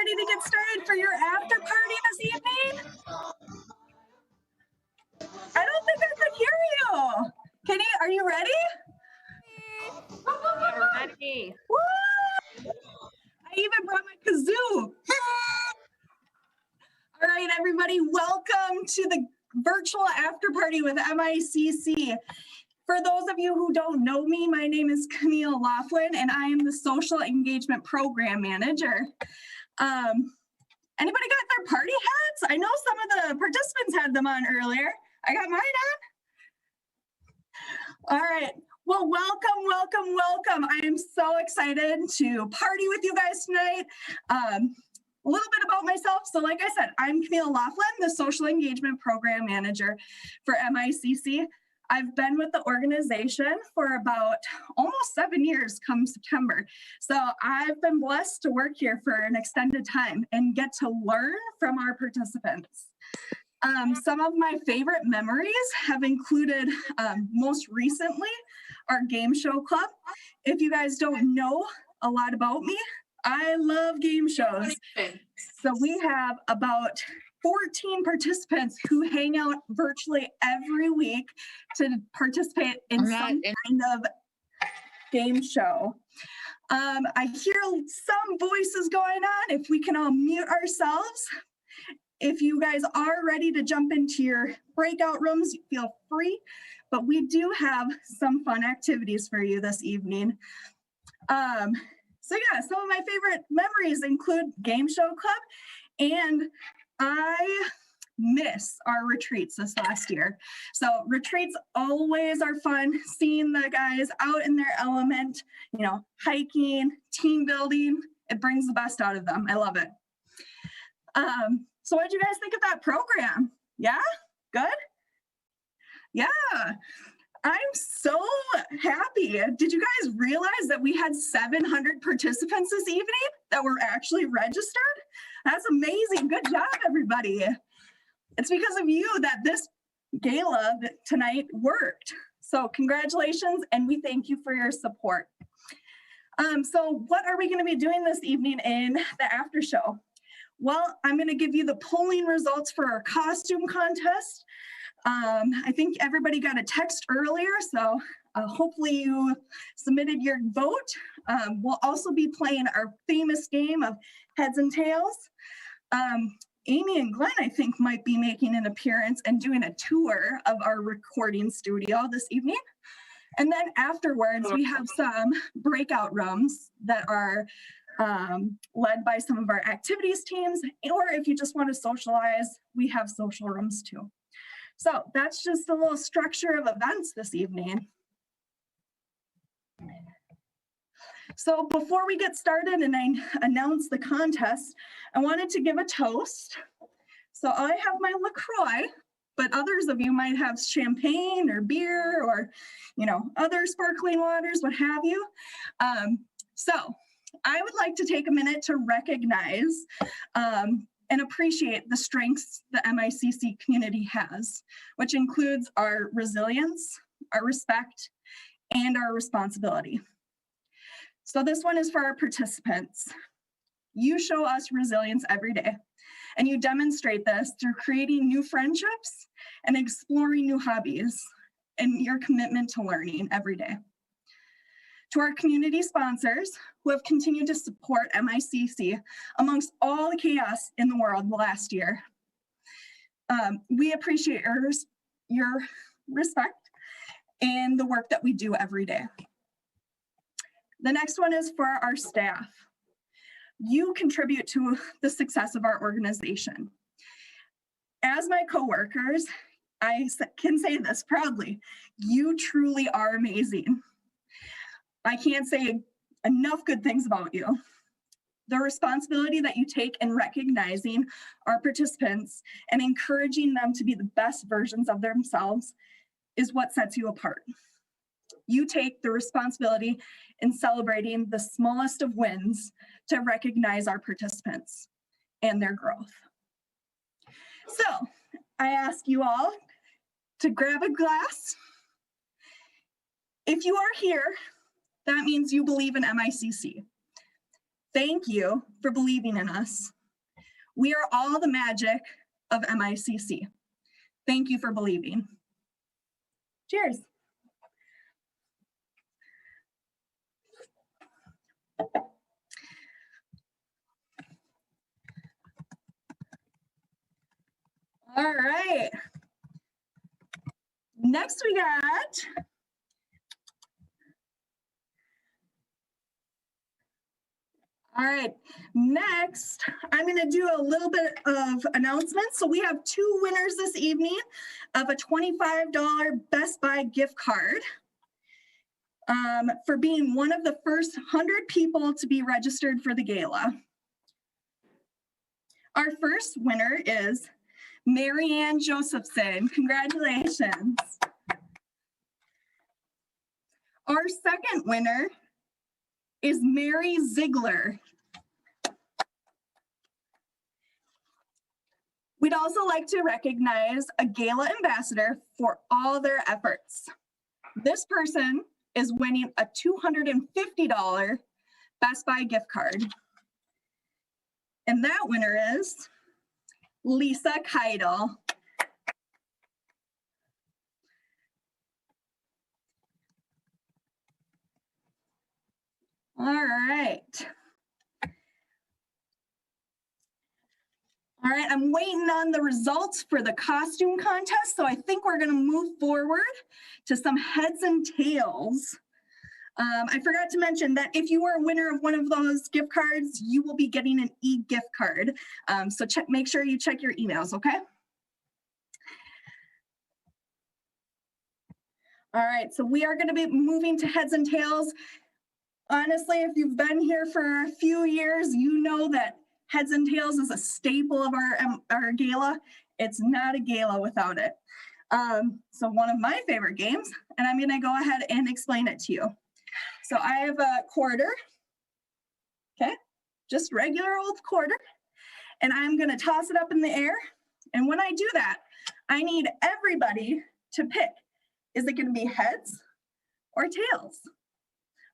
ready to get started for your after party this evening? I don't think I could hear you. Kenny, are you ready?
We're ready.
Woo! I even brought my kazoo. All right, everybody, welcome to the virtual after party with MICC. For those of you who don't know me, my name is Camille Laughlin, and I am the Social Engagement Program Manager. Anybody got their party hats? I know some of the participants had them on earlier. I got mine on. All right. Well, welcome, welcome, welcome. I am so excited to party with you guys tonight. A little bit about myself. So like I said, I'm Camille Laughlin, the Social Engagement Program Manager for MICC. I've been with the organization for about almost 7 years come September. So I've been blessed to work here for an extended time and get to learn from our participants. Some of my favorite memories have included, most recently, our game show club. If you guys don't know a lot about me, I love game shows. So we have about 14 participants who hang out virtually every week to participate in some kind of game show. I hear some voices going on. If we can all mute ourselves. If you guys are ready to jump into your breakout rooms, feel free, but we do have some fun activities for you this evening. So yeah, some of my favorite memories include Game Show Club, and I miss our retreats this last year. So retreats always are fun, seeing the guys out in their element, you know, hiking, team building, it brings the best out of them. I love it. So what did you guys think of that program? Yeah? Good? Yeah. I'm so happy. Did you guys realize that we had 700 participants this evening that were actually registered? That's amazing. Good job, everybody. It's because of you that this gala tonight worked. So congratulations, and we thank you for your support. So what are we going to be doing this evening in the after show? Well, I'm going to give you the polling results for our costume contest. I think everybody got a text earlier, so hopefully you submitted your vote. We'll also be playing our famous game of heads and tails. Amy and Glenn, I think, might be making an appearance and doing a tour of our recording studio this evening. And then afterwards, we have some breakout rooms that are led by some of our activities teams, or if you just want to socialize, we have social rooms too. So that's just a little structure of events this evening. So before we get started and I announce the contest, I wanted to give a toast. So I have my LaCroix, but others of you might have champagne or beer or, you know, other sparkling waters, what have you. So I would like to take a minute to recognize and appreciate the strengths the MICC community has, which includes our resilience, our respect, and our responsibility. So this one is for our participants. You show us resilience every day, and you demonstrate this through creating new friendships and exploring new hobbies and your commitment to learning every day. To our community sponsors who have continued to support MICC amongst all the chaos in the world the last year, we appreciate your respect and the work that we do every day. The next one is for our staff. You contribute to the success of our organization. As my coworkers, I can say this proudly, you truly are amazing. I can't say enough good things about you. The responsibility that you take in recognizing our participants and encouraging them to be the best versions of themselves is what sets you apart. You take the responsibility in celebrating the smallest of wins to recognize our participants and their growth. So I ask you all to grab a glass. If you are here, that means you believe in MICC. Thank you for believing in us. We are all the magic of MICC. Thank you for believing. Cheers. All right. Next we got all right, next, I'm going to do a little bit of announcements. So we have 2 winners this evening of a $25 Best Buy gift card for being one of the first 100 people to be registered for the gala. Our first winner is Marianne Josephson. Congratulations. Our second winner is Mary Ziegler. We'd also like to recognize a gala ambassador for all their efforts. This person is winning a $250 Best Buy gift card. And that winner is Lisa Keidel. All right. All right, I'm waiting on the results for the costume contest, so I think we're gonna move forward to some heads and tails. I forgot to mention that if you are a winner of one of those gift cards, you will be getting an e-gift card. So make sure you check your emails, okay? All right, so we are gonna be moving to heads and tails. Honestly, if you've been here for a few years, you know that heads and tails is a staple of our gala. It's not a gala without it. So one of my favorite games, and I'm gonna go ahead and explain it to you. So I have a quarter, okay? Just regular old quarter. And I'm gonna toss it up in the air. And when I do that, I need everybody to pick. Is it gonna be heads or tails?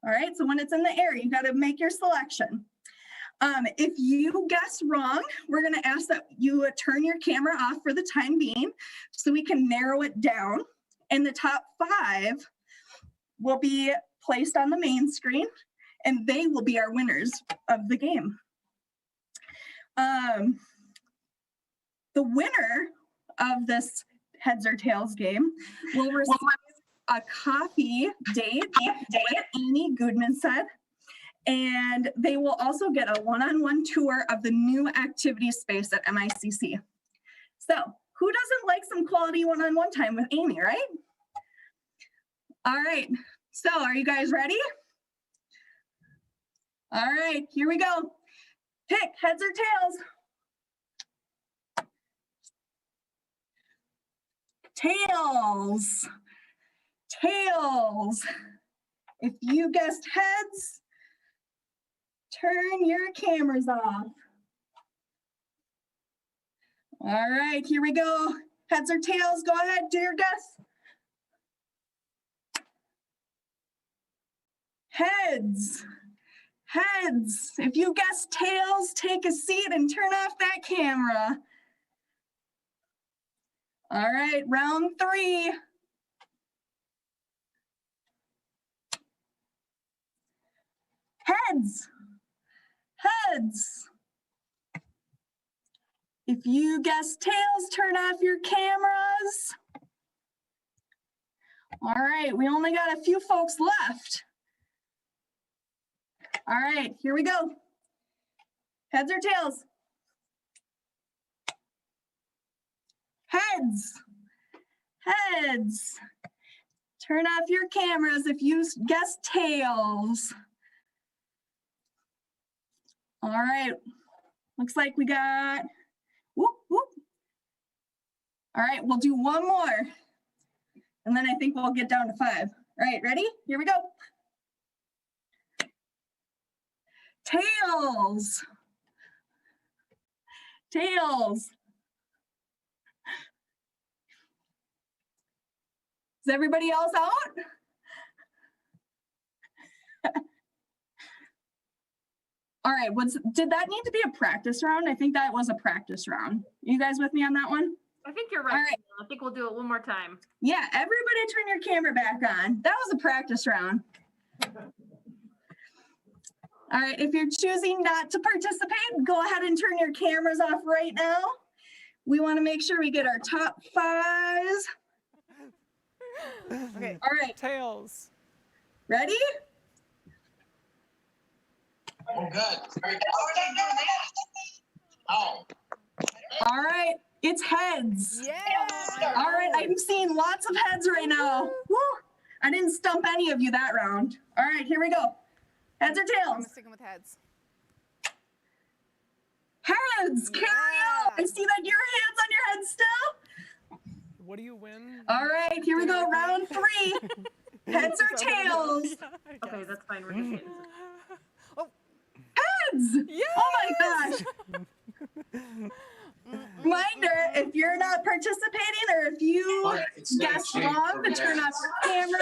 All right, so when it's in the air, you gotta make your selection. If you guess wrong, we're gonna ask that you turn your camera off for the time being so we can narrow it down. And the top 5 will be placed on the main screen and they will be our winners of the game. The winner of this heads or tails game will receive a coffee date with Amy Goodman-said. And they will also get a one-on-one tour of the new activity space at MICC. So who doesn't like some quality one-on-one time with Amy, right? All right, so are you guys ready? All right, here we go. Pick heads or tails? Tails. Tails. If you guessed heads, turn your cameras off. All right, here we go. Heads or tails, go ahead, do your guess. Heads. Heads. If you guess tails, take a seat and turn off that camera. All right, round 3. Heads. Heads. If you guess tails, turn off your cameras. All right, we only got a few folks left. All right, here we go. Heads or tails? Heads. Heads. Turn off your cameras if you guess tails. All right, looks like we got, whoop, whoop. All right, we'll do one more. And then I think we'll get down to 5. All right, ready? Here we go. Tails. Tails. Is everybody else out? All right, did that need to be a practice round? I think that was a practice round. You guys with me on that one?
I think you're right.
All right.
I think we'll do it one more time.
Yeah, everybody turn your camera back on. That was a practice round. All right, if you're choosing not to participate, go ahead and turn your cameras off right now. We want to make sure we get our top 5s.
Okay.
All right.
Tails.
Ready?
Oh, good. Very good. Oh.
All right, it's heads.
Yeah.
All right, I'm seeing lots of heads right now. Woo! I didn't stump any of you that round. All right, here we go. Heads or tails?
I'm sticking with heads.
Heads! Carry out! I see that your hands on your head still.
What do you win?
All right, here we go. Round 3. Heads or tails?
Okay, that's fine. We're just getting
Heads!
Yeah.
Oh my gosh. Reminder, if you're not participating or if you guessed wrong, to turn off your cameras.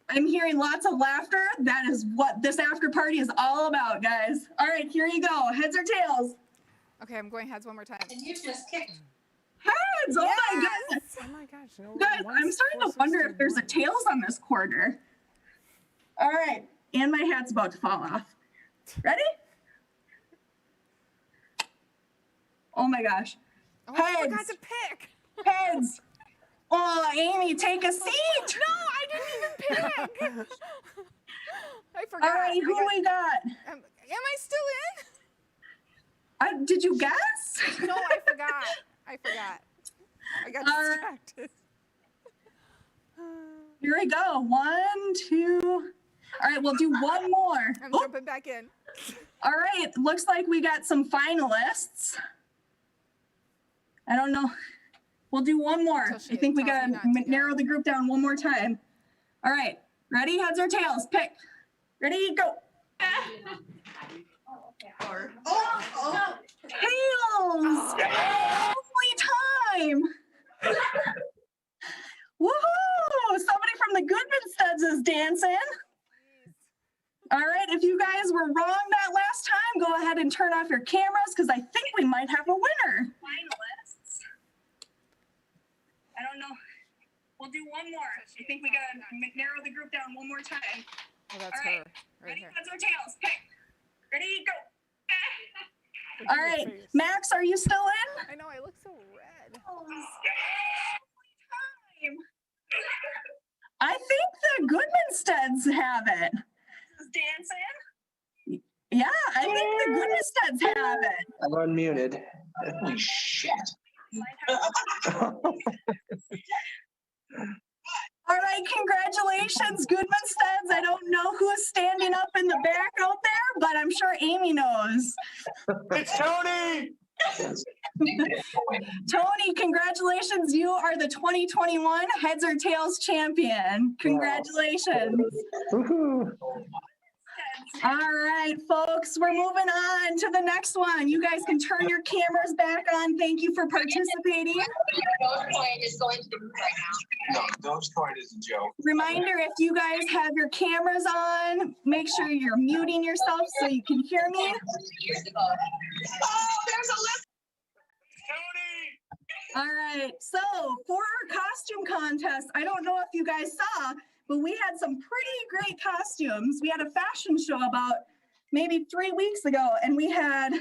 I'm hearing lots of laughter. That is what this after party is all about, guys. All right, here you go. Heads or tails?
Okay, I'm going heads one more time.
And you just kicked.
Heads! Oh my gosh.
Oh my gosh. No,
Guys, I'm starting to wonder if there's a tails on this quarter. All right, and my hat's about to fall off. Ready? Oh my gosh.
Oh,
Heads.
I forgot to pick.
Heads. Oh, Amy, take a seat.
No, I didn't even pick. I forgot.
All right, who we got?
Am I still in?
Did you guess?
No, I forgot. I got distracted.
Here we go. 1, 2. All right, we'll do one more.
I'm jumping back in.
All right, looks like we got some finalists. I don't know. We'll do one more. I think we gotta narrow the group down one more time. All right, ready? Heads or tails? Pick. Ready? Go. Tails! Only time. Woohoo! Somebody from the Goodmansteads is dancing. All right, if you guys were wrong that last time, go ahead and turn off your cameras because I think we might have a winner. Finalists. I don't know. We'll do one more. I think we gotta narrow the group down one more time.
Oh, that's
All right.
her. Right
Ready?
here.
Heads or tails? Pick. Ready? Go. All right, Max, are you still in?
I know, I look so red.
I think the Goodmansteads have it. Dancing? Yeah, I think the Goodmansteads have it.
I'm unmuted. Holy shit.
All right, congratulations, Goodmansteads. I don't know who's standing up in the back out there, but I'm sure Amy knows.
It's Tony!
Tony, congratulations. You are the 2021 Heads or Tails champion. Congratulations.
Woohoo.
All right, folks, we're moving on to the next one. You guys can turn your cameras back on. Thank you for participating.
Dogecoin is going to the roof right now.
No, Dogecoin is a joke.
Reminder, if you guys have your cameras on, make sure you're muting yourself so you can hear me.
Years ago. Oh, there's a list.
All right, so for our costume contest, I don't know if you guys saw, but we had some pretty great costumes. We had a fashion show about maybe 3 weeks ago, and we had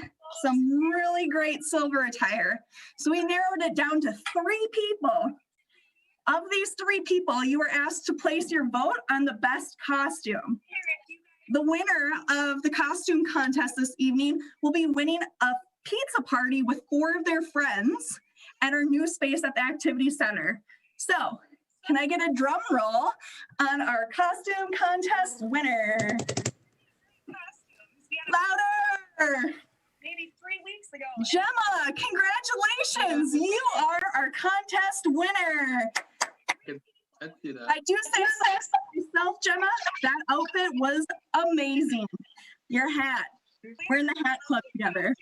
some really great silver attire. So we narrowed it down to 3 people. Of these 3 people, you were asked to place your vote on the best costume. The winner of the costume contest this evening will be winning a pizza party with 4 of their friends at our new space at the Activity Center. So, can I get a drum roll on our costume contest winner? Louder! Maybe 3 weeks ago. Gemma, congratulations! You are our contest winner.
Let's do that.
I do say so myself, Gemma. That outfit was amazing. Your hat. We're in the hat club together.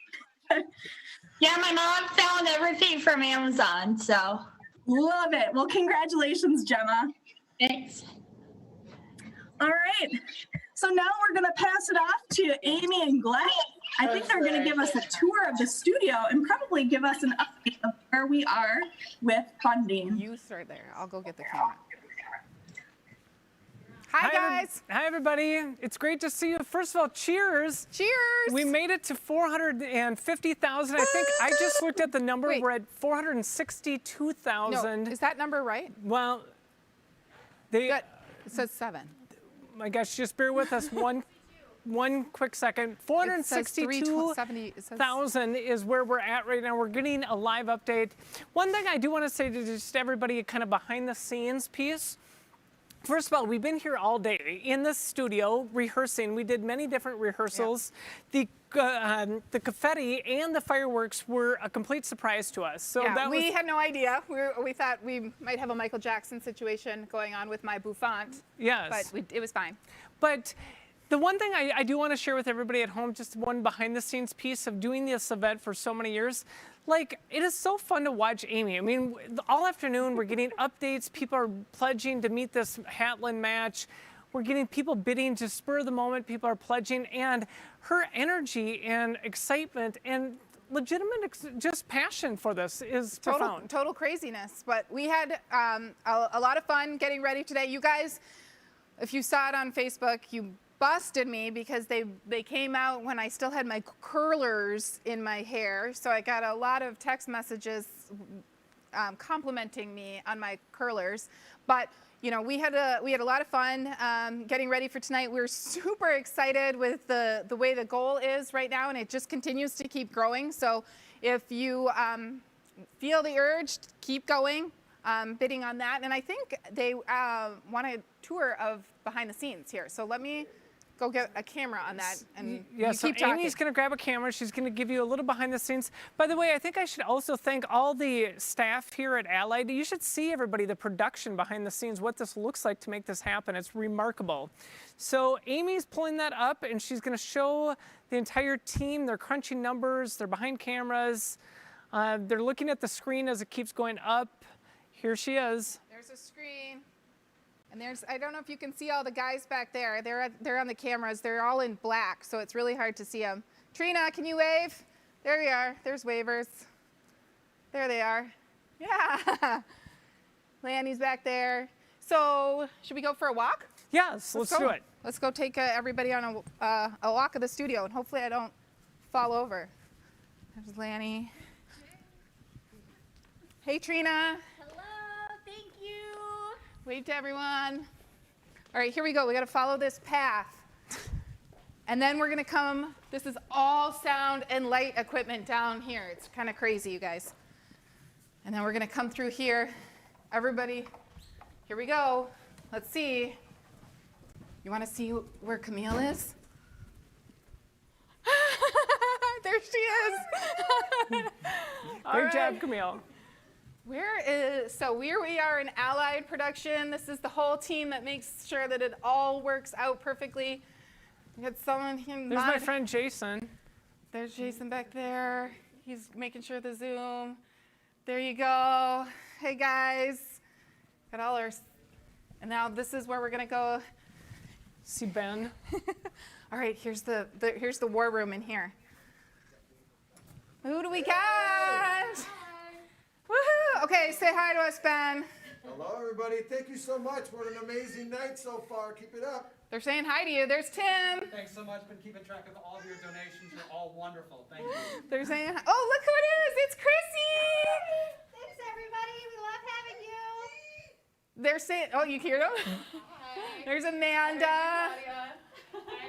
Yeah, my mom found everything from Amazon, so.
Love it. Well, congratulations, Gemma.
Thanks.
All right. So now we're going to pass it off to Amy and Glenn. I think they're going to give us a tour of the studio and probably give us an update of where we are with funding.
You start there. I'll go get the camera. Hi, guys.
Hi, everybody. It's great to see you. First of all, cheers.
Cheers.
We made it to 450,000. I think I just looked at the number.
Wait.
We're at 462,000.
No, is that number right?
Well, it
says 7.
My gosh, just bear with us one quick second. 462,000 is where we're at right now. We're getting a live update. One thing I do want to say to just everybody, kind of behind the scenes piece. First of all, we've been here all day in the studio rehearsing. We did many different rehearsals. Yeah. The confetti and the fireworks were a complete surprise to us. So
yeah, we had no idea. We thought we might have a Michael Jackson situation going on with my bouffant.
Yes.
But it was fine.
But the one thing I do want to share with everybody at home, just one behind the scenes piece of doing this event for so many years. Like, it is so fun to watch Amy. I mean, all afternoon we're getting updates. People are pledging to meet this Hatland match. We're getting people bidding to spur the moment. People are pledging. And her energy and excitement and legitimate just passion for this is profound.
Total craziness. But we had a lot of fun getting ready today. You guys, if you saw it on Facebook, you busted me because they came out when I still had my curlers in my hair. So I got a lot of text messages complimenting me on my curlers. But you know, we had a lot of fun getting ready for tonight. We're super excited with the way the goal is right now, and it just continues to keep growing. So if you feel the urge, keep going, bidding on that. And I think they want a tour of behind the scenes here. So let me go get a camera on that, and
yeah, so
keep talking.
Amy's going to grab a camera. She's going to give you a little behind the scenes. By the way, I think I should also thank all the staff here at Allied. You should see everybody, the production behind the scenes, what this looks like to make this happen. It's remarkable. So Amy's pulling that up, and she's going to show the entire team. They're crunching numbers. They're behind cameras. They're looking at the screen as it keeps going up. Here she is.
There's a screen. And I don't know if you can see all the guys back there. They're on the cameras. They're all in black, so it's really hard to see them. Trina, can you wave? There you are. There's wavers. There they are. Yeah. Lanny's back there. So should we go for a walk?
Yes, let's do it.
Let's go take everybody on a walk of the studio, and hopefully I don't fall over. There's Lanny. Hey, Trina. Wave to everyone. All right, here we go. We got to follow this path. And then we're going to come. This is all sound and light equipment down here. It's kind of crazy, you guys. And then we're going to come through here. Everybody, here we go. Let's see. You want to see where Camille is? There she is.
Great job, Camille.
So here we are in Allied production. This is the whole team that makes sure that it all works out perfectly. We got someone here.
There's my friend Jason.
There's Jason back there. He's making sure the zoom. There you go. Hey guys. Got all our, and now this is where we're gonna go.
See Ben.
All right, here's the war room in here. Who do we got? Woohoo! Okay, say hi to us, Ben.
Hello, everybody. Thank you so much. What an amazing night so far. Keep it up.
They're saying hi to you. There's Tim.
Thanks so much. Been keeping track of all of your donations. You're all wonderful. Thank you.
They're saying hi. Oh, look who it is. It's Chrissy.
Thanks, everybody. We love having you.
They're saying, oh, you hear them?
Hi.
There's Amanda.
Hi,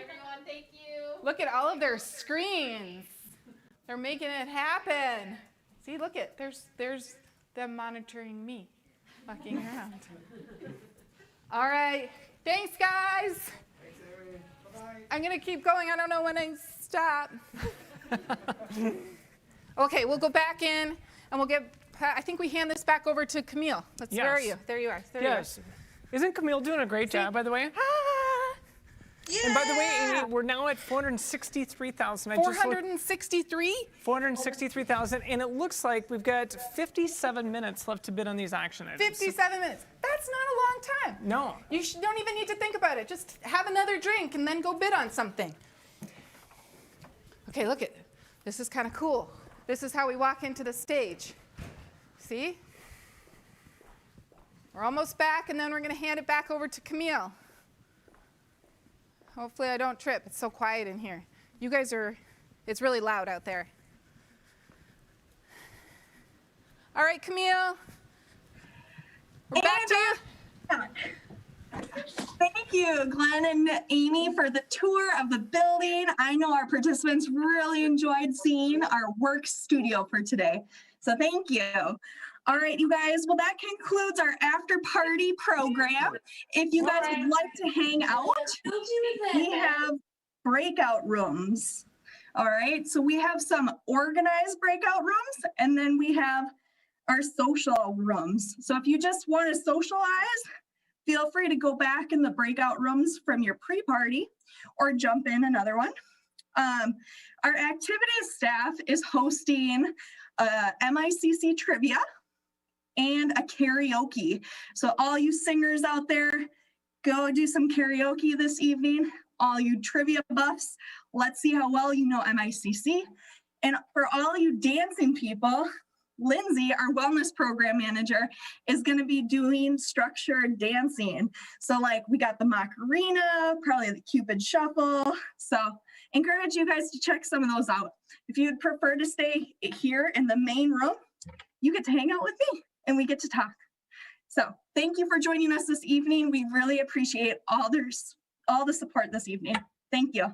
everyone. Thank you.
Look at all of their screens. They're making it happen. See, look at, there's them monitoring me, walking around. All right, thanks guys.
Thanks, Aaron. Bye-bye.
I'm gonna keep going, I don't know when I stop. Okay, we'll go back in and we'll I think we hand this back over to Camille.
Yes.
Where are you? There you are. There
yes.
you are.
Isn't Camille doing a great job, by the way? And by the way, Amy, we're now at 463,000.
463?
463,000, and it looks like we've got 57 minutes left to bid on these action items.
57 minutes. That's not a long time.
No.
You don't even need to think about it. Just have another drink and then go bid on something. Okay, look at this is kind of cool. This is how we walk into the stage. See? We're almost back, and then we're going to hand it back over to Camille. Hopefully I don't trip. It's so quiet in here. You guys it's really loud out there. All right, Camille. We're back to you.
Thank you, Glenn and Amy, for the tour of the building. I know our participants really enjoyed seeing our work studio for today. So thank you. All right, you guys. Well, that concludes our after party program. If you guys would like to hang out, we have breakout rooms. All right, so we have some organized breakout rooms, and then we have our social rooms. So if you just want to socialize, feel free to go back in the breakout rooms from your pre-party or jump in another one. Our activities staff is hosting MICC trivia and a karaoke. So all you singers out there, go do some karaoke this evening. All you trivia buffs, let's see how well you know MICC. And for all you dancing people, Lindsay, our wellness program manager, is going to be doing structured dancing. So like we got the Macarena, probably the Cupid Shuffle. So encourage you guys to check some of those out. If you'd prefer to stay here in the main room, you get to hang out with me and we get to talk. So thank you for joining us this evening. We really appreciate all the support this evening. Thank you.